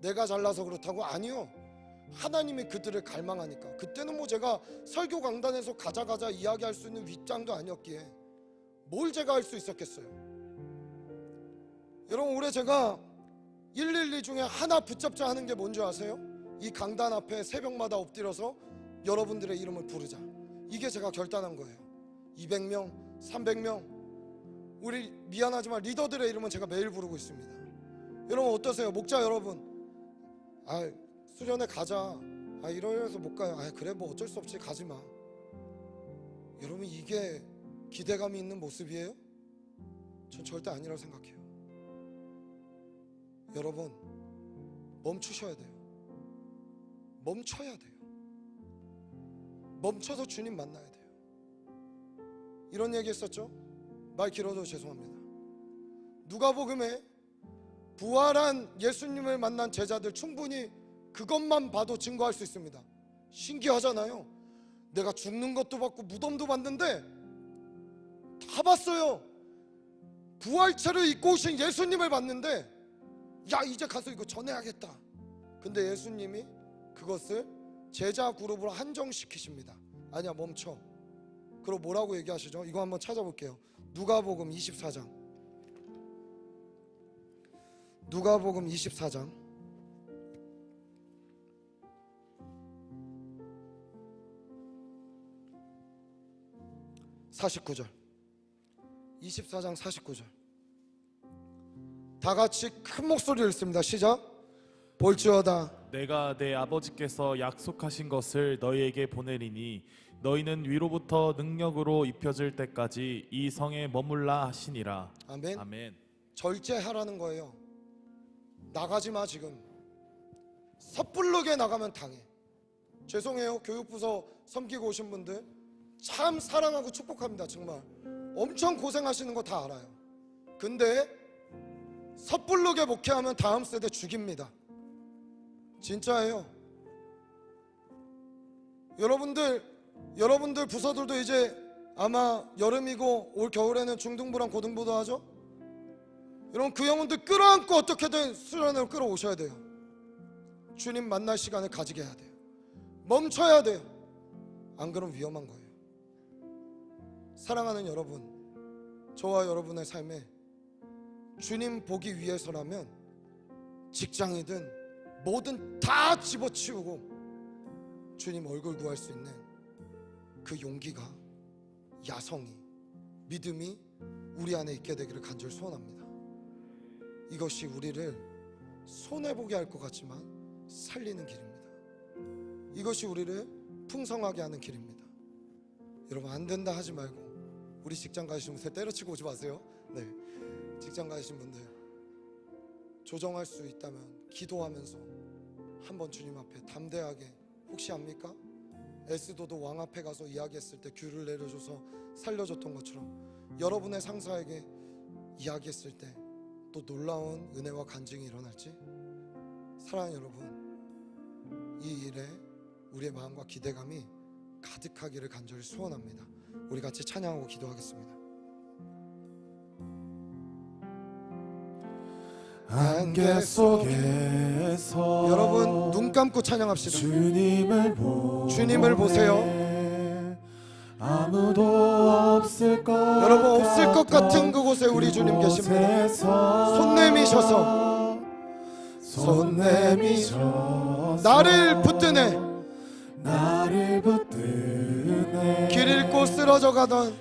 S2: 내가 잘나서 그렇다고? 아니요, 하나님이 그들을 갈망하니까. 그때는 뭐 제가 설교 강단에서 가자 이야기할 수 있는 윗장도 아니었기에 뭘 제가 할 수 있었겠어요. 여러분, 올해 제가 112 중에 하나 붙잡자 하는 게 뭔지 아세요? 이 강단 앞에 새벽마다 엎드려서 여러분들의 이름을 부르자. 이게 제가 결단한 거예요. 200명, 300명, 우리 미안하지만 리더들의 이름은 제가 매일 부르고 있습니다. 여러분 어떠세요? 목자 여러분, 수련회 가자. 이러면서 못 가요. 그래 뭐 어쩔 수 없지, 가지마. 여러분, 이게 기대감이 있는 모습이에요? 전 절대 아니라고 생각해요. 여러분, 멈추셔야 돼요. 멈춰야 돼요. 멈춰서 주님 만나야 돼요. 이런 얘기 했었죠? 말 길어도 죄송합니다. 누가복음에 부활한 예수님을 만난 제자들 충분히 그것만 봐도 증거할 수 있습니다. 신기하잖아요. 내가 죽는 것도 봤고 무덤도 봤는데 다 봤어요. 부활체를 입고 오신 예수님을 봤는데 야, 이제 가서 이거 전해야겠다. 근데 예수님이 그것을 제자 그룹으로 한정시키십니다. 아니야, 멈춰. 그리고 뭐라고 얘기하시죠? 이거 한번 찾아볼게요. 누가복음 24장. 누가복음 24장 49절. 24장 49절. 다 같이 큰 목소리를 읽습니다. 시작. 볼지어다
S3: 내가 내 아버지께서 약속하신 것을 너희에게 보내리니 너희는 위로부터 능력으로 입혀질 때까지 이 성에 머물라 하시니라.
S2: 아멘.
S3: 아멘.
S2: 절제하라는 거예요. 나가지 마. 지금 섣불르게 나가면 당해. 죄송해요. 교육부서 섬기고 오신 분들 참 사랑하고 축복합니다. 정말 엄청 고생하시는 거 다 알아요. 근데 섣불르게 목회하면 다음 세대 죽입니다. 진짜예요. 여러분들 부서들도 이제 아마 여름이고 올 겨울에는 중등부랑 고등부도 하죠. 여러분 그 영혼들 끌어안고 어떻게든 수련회로 끌어오셔야 돼요. 주님 만날 시간을 가지게 해야 돼요. 멈춰야 돼요. 안 그러면 위험한 거예요. 사랑하는 여러분, 저와 여러분의 삶에 주님 보기 위해서라면 직장이든 뭐든 다 집어치우고 주님 얼굴 구할 수 있는 그 용기가, 야성이, 믿음이 우리 안에 있게 되기를 간절히 소원합니다. 이것이 우리를 손해보게 할 것 같지만 살리는 길입니다. 이것이 우리를 풍성하게 하는 길입니다. 여러분 안 된다 하지 말고, 우리 직장 가시는 분들 때려치고 오지 마세요. 네, 직장 가시는 분들 조정할 수 있다면 기도하면서 한번 주님 앞에 담대하게, 혹시 압니까? 에스도도 왕 앞에 가서 이야기했을 때 귤을 내려줘서 살려줬던 것처럼 여러분의 상사에게 이야기했을 때 또 놀라운 은혜와 간증이 일어날지. 사랑하는 여러분, 이 일에 우리의 마음과 기대감이 가득하기를 간절히 소원합니다. 우리 같이 찬양하고 기도하겠습니다.
S3: 안개 속에서
S2: 여러분 눈 감고 찬양합시다.
S3: 주님을
S2: 보세요.
S3: 아무도 없을 것
S2: 여러분 없을 것 같은 그곳에 우리 주님 계십니다. 손 내미셔서 나를 붙드네. 길 잃고 쓰러져 가던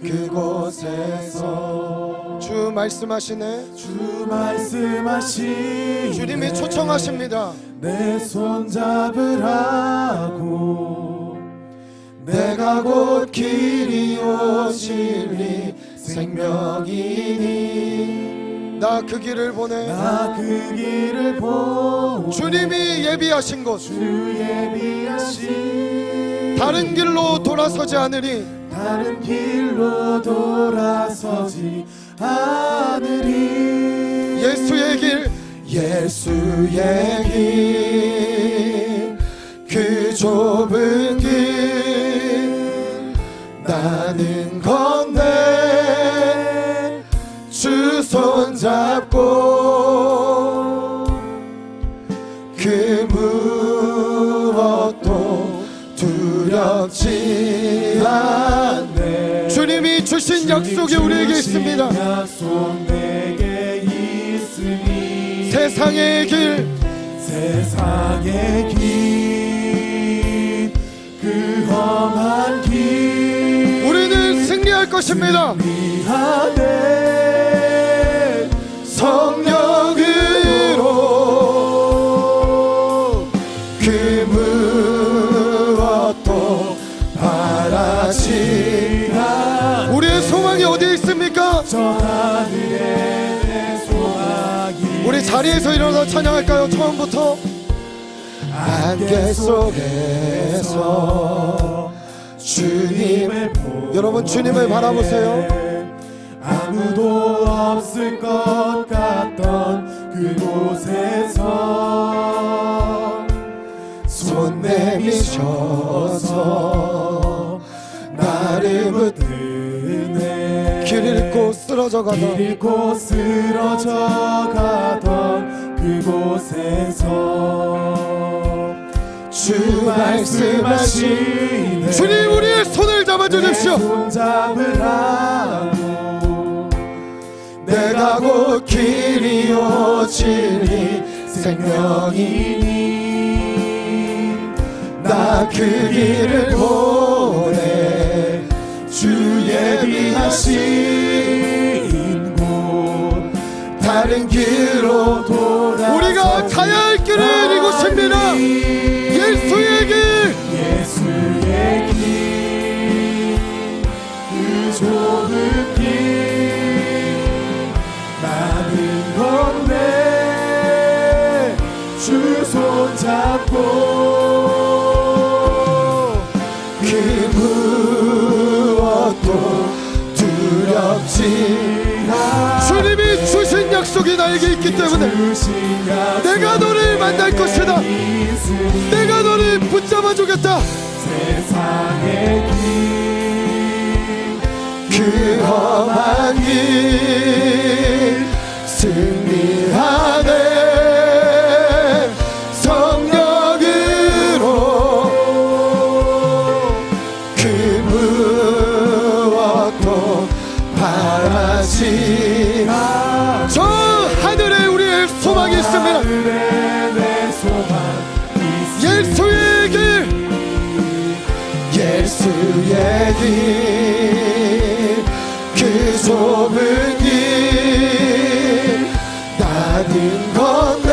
S2: 그곳에서 주 말씀하시네. 주님이 초청하십니다.
S3: 내 손 잡으라고.
S2: 내가 곧 길이요 진리 생명이니 나 그 길을 보내. 주님이 예비하신 곳, 다른 길로 돌아서지 않으리. 예수의 길, 그 좁은 길 나는 건네 주 손잡고 그 무엇도 두렵지 않네. 주님이 주신 약속이 우리에게 있습니다. 세상의 길, 그 험한 길 우리는 승리할 것입니다. 성령으로 그 무엇도 바라지 않. 우리의 소망이 어디에 있습니까? 저 하늘에 내 소망이. 우리 자리에서 일어나 찬양할까요? 처음부터. 안개 속에서 주님을 여러분 주님을 바라보세요.
S3: 아무도 없을 것 같던 그곳에서
S2: 손 내미셔서 나를 붙드네. 길 잃고 쓰러져 가던 그곳에서 주 말씀하시네. 주님 우리의 손을 잡아주십시오. 내가 곧 길이요 진리 생명이니 나 그 길을 보내. 주 예비하신 곳 바른 길로 돌아 우리가 가야 할 길은 이곳입니다. 예수의 길,
S3: 예수의 길, 그 좁은 길, 나는 건데 주 손잡고
S2: 그 무엇도 두렵지 않아. 주님이 주신 약속이 나에게 있기 때문에 내가 너를 만날 것이다. 내가 너를 붙잡아 주겠다.
S3: 세상의 길,
S2: 그 험한 길 승리하네. 성령으로 그 무엇도 바라지 않아. 저 하늘에 우리의 소망이 있습니다. 예수의 길, 예수의 길, 그 좁은 길, 나는 건데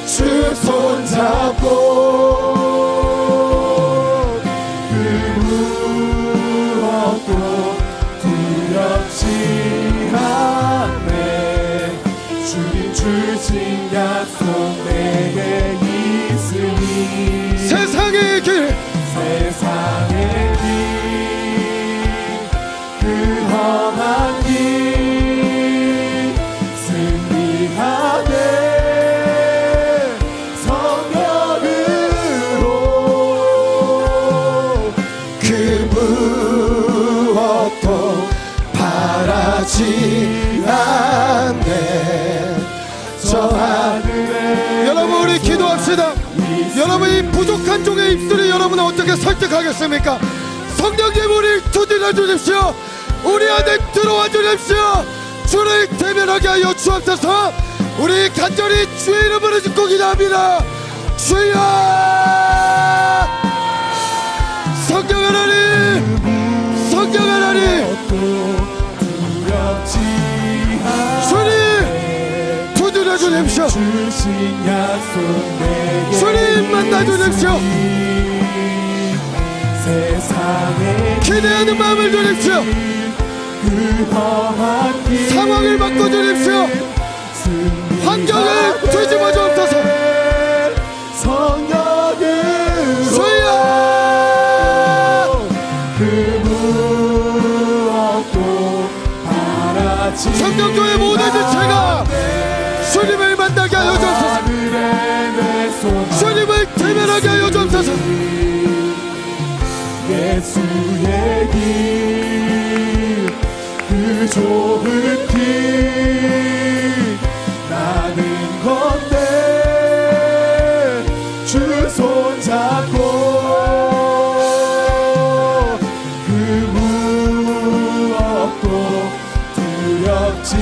S2: 주 손잡고
S3: 그 무엇도 두렵지 않네. 주님 주신 약속 내게 있으니
S2: 세상의 길,
S3: 세상의 길, 그 험한 길 승리하네. 성령으로
S2: 그 무엇도 바라지 않네. 저 하늘에 여러분 우리 기도합시다. 여러분 이 부족한 종의 입술이 여러분을 어떻게 설득하겠습니까? 성령님 우리를 두드려 주십시오. 우리 안에 들어와 주십시오. 주를 대면하게 하여 주옵소서. 우리 간절히 주의 이름으로 짓고 기도합니다. 주여, 성령 하나님, 성령 하나님,
S3: 두렵지 않네.
S2: 주님 두드려 주십시오.
S3: 주신 약속 내게
S2: 주님 만나 주십시오.
S3: 세상의
S2: 기대하는 마음을 주십시오.
S3: 그 험한 길
S2: 상황을 바꿔 주십시오. 환경을 뒤집어 주옵소서.
S3: 성령으로
S2: 주여,
S3: 그 무엇도 바라지
S2: 성령교회 모든 지체가 주님을 만나게 하여 주옵소서. 주님을 대면하게 하여 주옵소서.
S3: 예수의 길, 그 좁은 길, 나는 건데 주 손잡고 그 무엇도 두렵지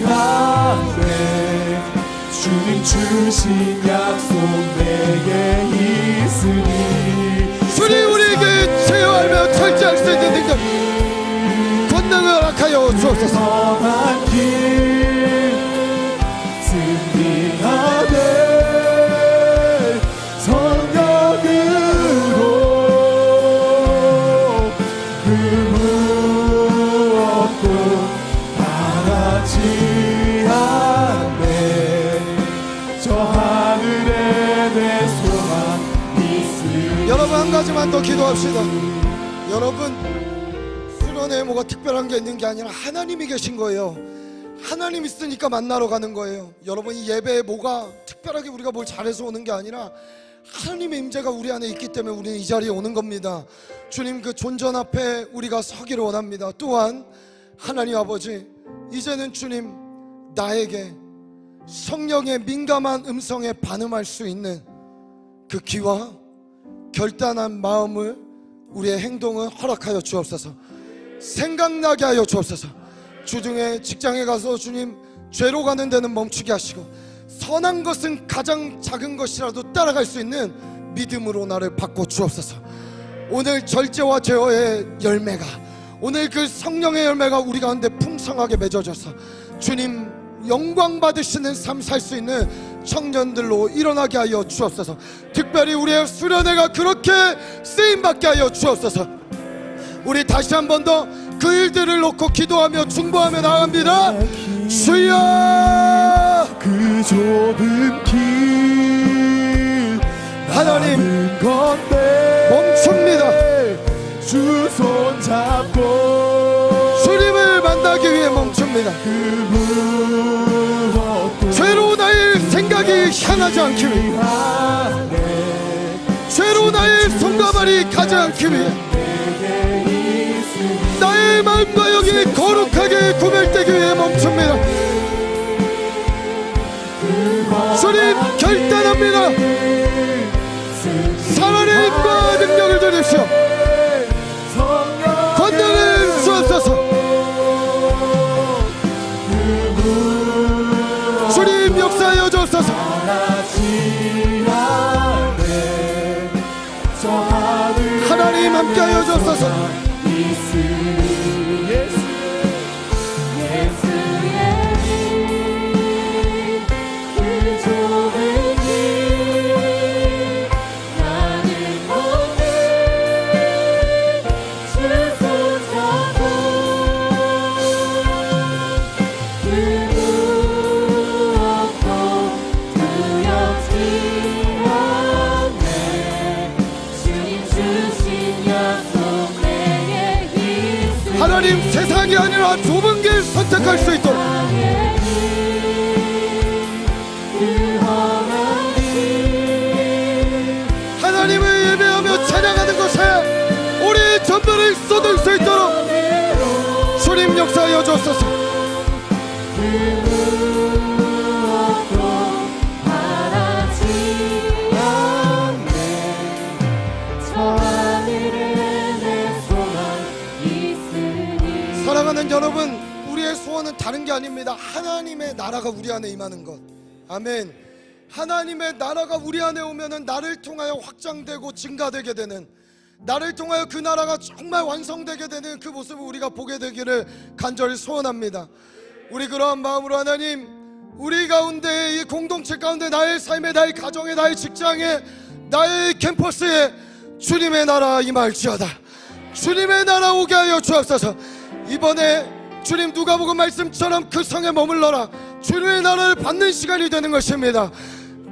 S3: 않네. 주님 주신 약속 내게 있으니
S2: 주님 우리에게 제어하며 철저할 수 있는 능력, 권능을 허락하여 주옵소서.
S3: 험한 길 승리하네. 성령으로 그 무엇도 바라지 않네. 저 하늘에 내 소망 있으니
S2: 여러분 한 가지만 더 기도합시다. 여러분 수련회에 뭐가 특별한 게 있는 게 아니라 하나님이 계신 거예요. 하나님 있으니까 만나러 가는 거예요. 여러분 이 예배에 뭐가 특별하게 우리가 뭘 잘해서 오는 게 아니라 하나님의 임재가 우리 안에 있기 때문에 우리는 이 자리에 오는 겁니다. 주님 그 존전 앞에 우리가 서기를 원합니다. 또한 하나님 아버지, 이제는 주님 나에게 성령의 민감한 음성에 반응할 수 있는 그 귀와 결단한 마음을, 우리의 행동을 허락하여 주옵소서. 생각나게 하여 주옵소서. 주중에 직장에 가서 주님 죄로 가는 데는 멈추게 하시고 선한 것은 가장 작은 것이라도 따라갈 수 있는 믿음으로 나를 바꿔 주옵소서. 오늘 절제와 제어의 열매가 오늘 그 성령의 열매가 우리 가운데 풍성하게 맺어져서 주님 영광 받으시는 삶 살 수 있는 청년들로 일어나게 하여 주옵소서. 특별히 우리의 수련회가 그렇게 쓰임받게 하여 주옵소서. 우리 다시 한 번 더 그 일들을 놓고 기도하며 중보하며 나아갑니다. 주여,
S3: 그 좁은 길
S2: 하나님
S3: 건데
S2: 멈춥니다.
S3: 주 손 잡고
S2: 주님을 만나기 위해 멈춥니다.
S3: 그 무엇도
S2: 죄로 나의 생각이 향하지 않기 위해, 죄로 나의 손과 발이 가지 않기 위해, 나의 마음과 영이 거룩하게 구별되기 위해 멈춥니다. 주님 결단합니다. 살아내 힘과 능력을 주십시오. 권능을 주옵소서. 주님 역사하여 주옵소서. 하나님 함께하여 주옵소서. 하나님 세상이 아니라 좁은 길 선택할 수 있도록 하나님을 예배하며 찬양하는 것에 우리 전부를 쏟을 수 있도록 주님 역사하여 주옵소서. 사랑하는 여러분, 우리의 소원은 다른 게 아닙니다. 하나님의 나라가 우리 안에 임하는 것. 아멘. 하나님의 나라가 우리 안에 오면은 나를 통하여 확장되고 증가되게 되는, 나를 통하여 그 나라가 정말 완성되게 되는 그 모습을 우리가 보게 되기를 간절히 소원합니다. 우리 그러한 마음으로 하나님, 우리 가운데 이 공동체 가운데 나의 삶에, 나의 가정에, 나의 직장에, 나의 캠퍼스에 주님의 나라 임할지어다. 주님의 나라 오게 하여 주옵소서. 이번에 주님 누가복음 말씀처럼 그 성에 머물러라, 주님의 나라를 받는 시간이 되는 것입니다.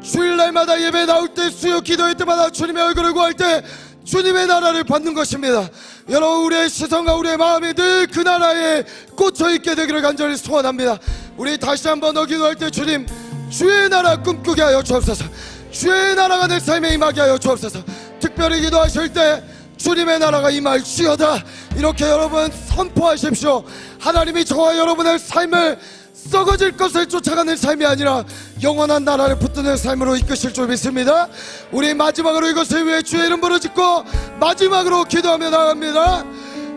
S2: 주일날마다 예배 나올 때, 수요 기도할 때마다 주님의 얼굴을 구할 때 주님의 나라를 받는 것입니다. 여러분, 우리의 시선과 우리의 마음이 늘 그 나라에 꽂혀있게 되기를 간절히 소원합니다. 우리 다시 한번 더 기도할 때 주님, 주의 나라 꿈꾸게 하여 주옵소서. 주의 나라가 내 삶에 임하게 하여 주옵소서. 특별히 기도하실 때 주님의 나라가 임할지어다, 이렇게 여러분 선포하십시오. 하나님이 저와 여러분의 삶을 썩어질 것을 쫓아가는 삶이 아니라 영원한 나라를 붙드는 삶으로 이끄실 줄 믿습니다. 우리 마지막으로 이것을 위해 주의 이름 부르짖고 마지막으로 기도하며 나갑니다.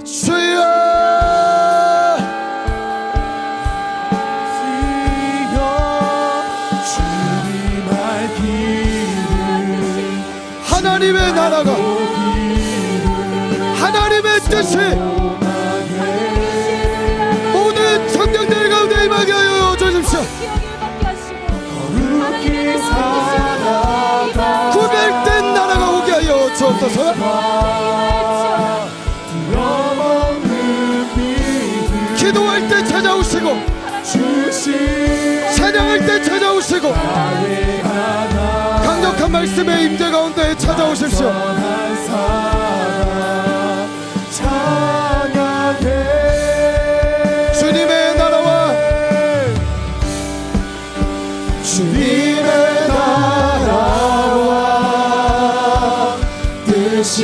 S2: 주여, 하나님의 나라가, 하나님의 뜻이 모든 청년들 가운데 임하게 하여 주십시오. 구별된 나라가 오게 하여 주옵소서. 기도할 때 찾아오시고, 찬양할 때 찾아오시고, 강력한 말씀의 임재 가운데 찾아오십시오. 주님의 나라와, 주님의 나라와 뜻이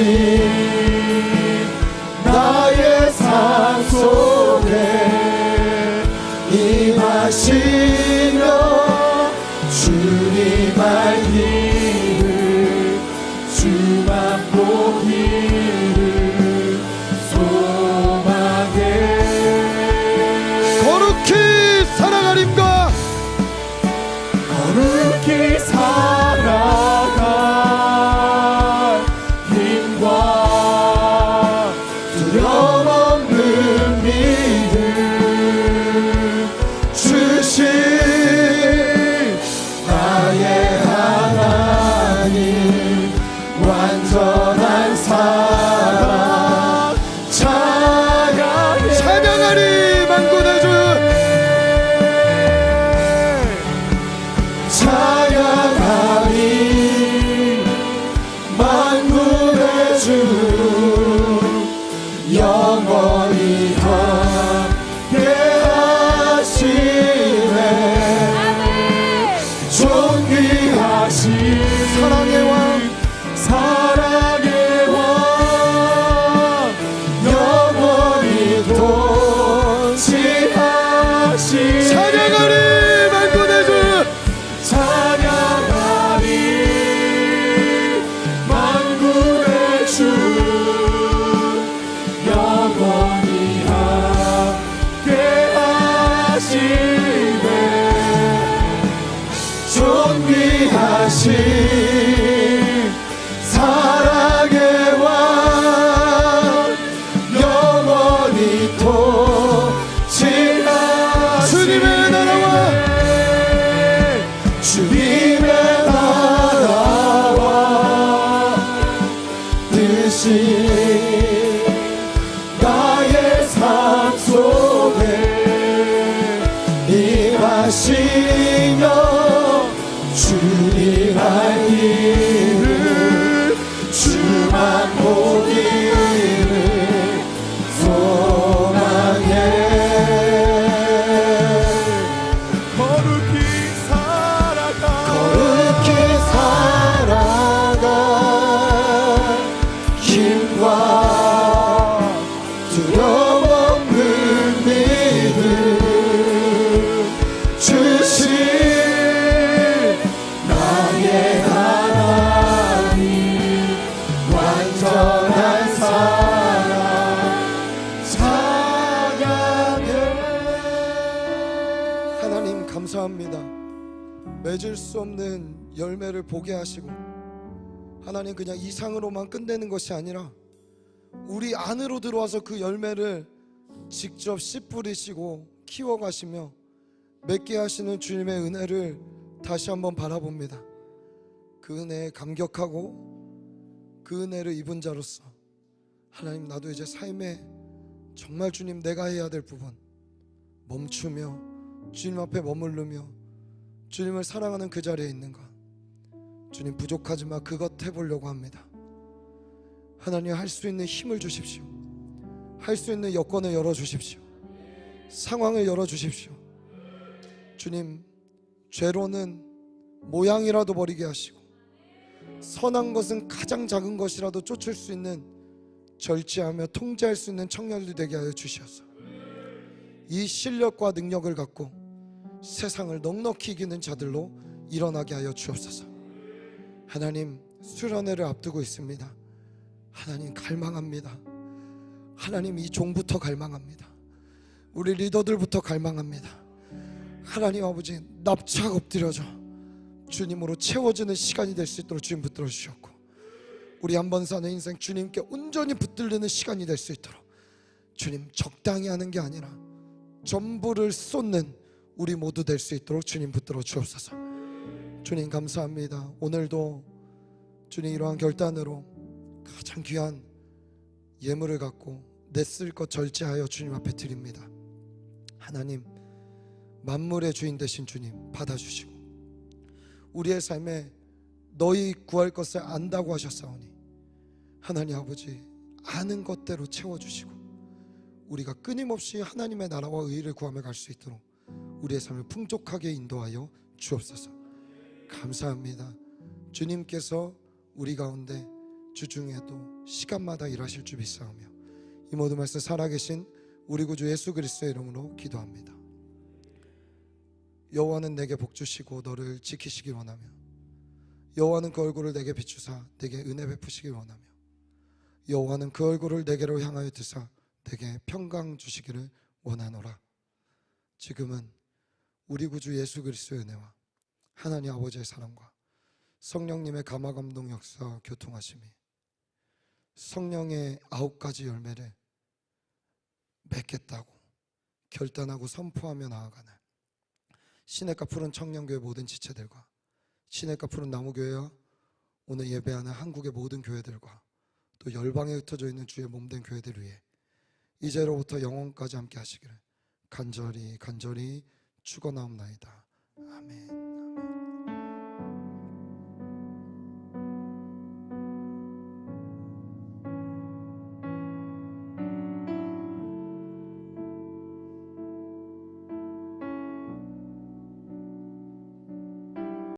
S2: 나의 삶 속에 임하시며 주님 알기를, 주만 보기를 소망해. 거룩히 살아가림과 거룩히 살아갈 힘과 두려움 없는 존귀하신 사랑의 왕 영원히 통치하 주님의 나라와 주님의 나라와 뜻이 나의 삶 속에 임하시며 주님 알기를 주만 보기를 소망해
S3: 거룩히
S2: 살아가 힘과 두려움 없는 믿음 주신 나의 하나님 완전한 사랑 찬양해. 하나님 감사합니다. 맺을 수 없는 열매를 보게 하시고 하나님 그냥 이상으로만 끝내는 것이 아니라 우리 안으로 들어와서 그 열매를 직접 씨 뿌리시고 키워가시며 맺게 하시는 주님의 은혜를 다시 한번 바라봅니다. 그 은혜에 감격하고 그 은혜를 입은 자로서 하나님 나도 이제 삶에 정말 주님 내가 해야 될 부분 멈추며 주님 앞에 머무르며 주님을 사랑하는 그 자리에 있는 것 주님 부족하지만 그것 해보려고 합니다. 하나님 할 수 있는 힘을 주십시오. 할 수 있는 여건을 열어주십시오. 상황을 열어주십시오. 주님 죄로는 모양이라도 버리게 하시고 선한 것은 가장 작은 것이라도 쫓을 수 있는 절제하며 통제할 수 있는 청년들 되게 하여 주시옵소서. 이 실력과 능력을 갖고 세상을 넉넉히 이기는 자들로 일어나게 하여 주옵소서. 하나님 수련회를 앞두고 있습니다. 하나님 갈망합니다. 하나님 이 종부터 갈망합니다. 우리 리더들부터 갈망합니다. 하나님 아버지 납작 엎드려져 주님으로 채워지는 시간이 될 수 있도록 주님 붙들어 주셨고 우리 한번 사는 인생 주님께 온전히 붙들리는 시간이 될 수 있도록 주님 적당히 하는 게 아니라 전부를 쏟는 우리 모두 될 수 있도록 주님 붙들어 주옵소서. 주님 감사합니다. 오늘도 주님 이러한 결단으로 가장 귀한 예물을 갖고 냈을 것 절제하여 주님 앞에 드립니다. 하나님 만물의 주인 되신 주님 받아주시고 우리의 삶에 너희 구할 것을 안다고 하셨사오니 하나님 아버지 아는 것대로 채워주시고 우리가 끊임없이 하나님의 나라와 의를 구하며 갈 수 있도록 우리의 삶을 풍족하게 인도하여 주옵소서. 감사합니다. 주님께서 우리 가운데 주중에도 시간마다 일하실 줄 믿사오며 이 모든 말씀 살아계신 우리 구주 예수 그리스도의 이름으로 기도합니다. 여호와는 내게 복 주시고 너를 지키시기 원하며 여호와는 그 얼굴을 내게 비추사 내게 은혜 베푸시기 원하며 여호와는 그 얼굴을 내게로 향하여 드사 내게 평강 주시기를 원하노라. 지금은 우리 구주 예수 그리스도의 은혜와 하나님 아버지의 사랑과 성령님의 감화감동 역사 교통하심이 성령의 9가지 열매를 맺겠다고 결단하고 선포하며 나아가는 시냇가 푸른 청년교회 모든 지체들과 시냇가 푸른 나무교회와 오늘 예배하는 한국의 모든 교회들과 또 열방에 흩어져 있는 주의 몸된 교회들 위해 이제로부터 영원까지 함께 하시기를 간절히 축원하옵나이다. 아멘.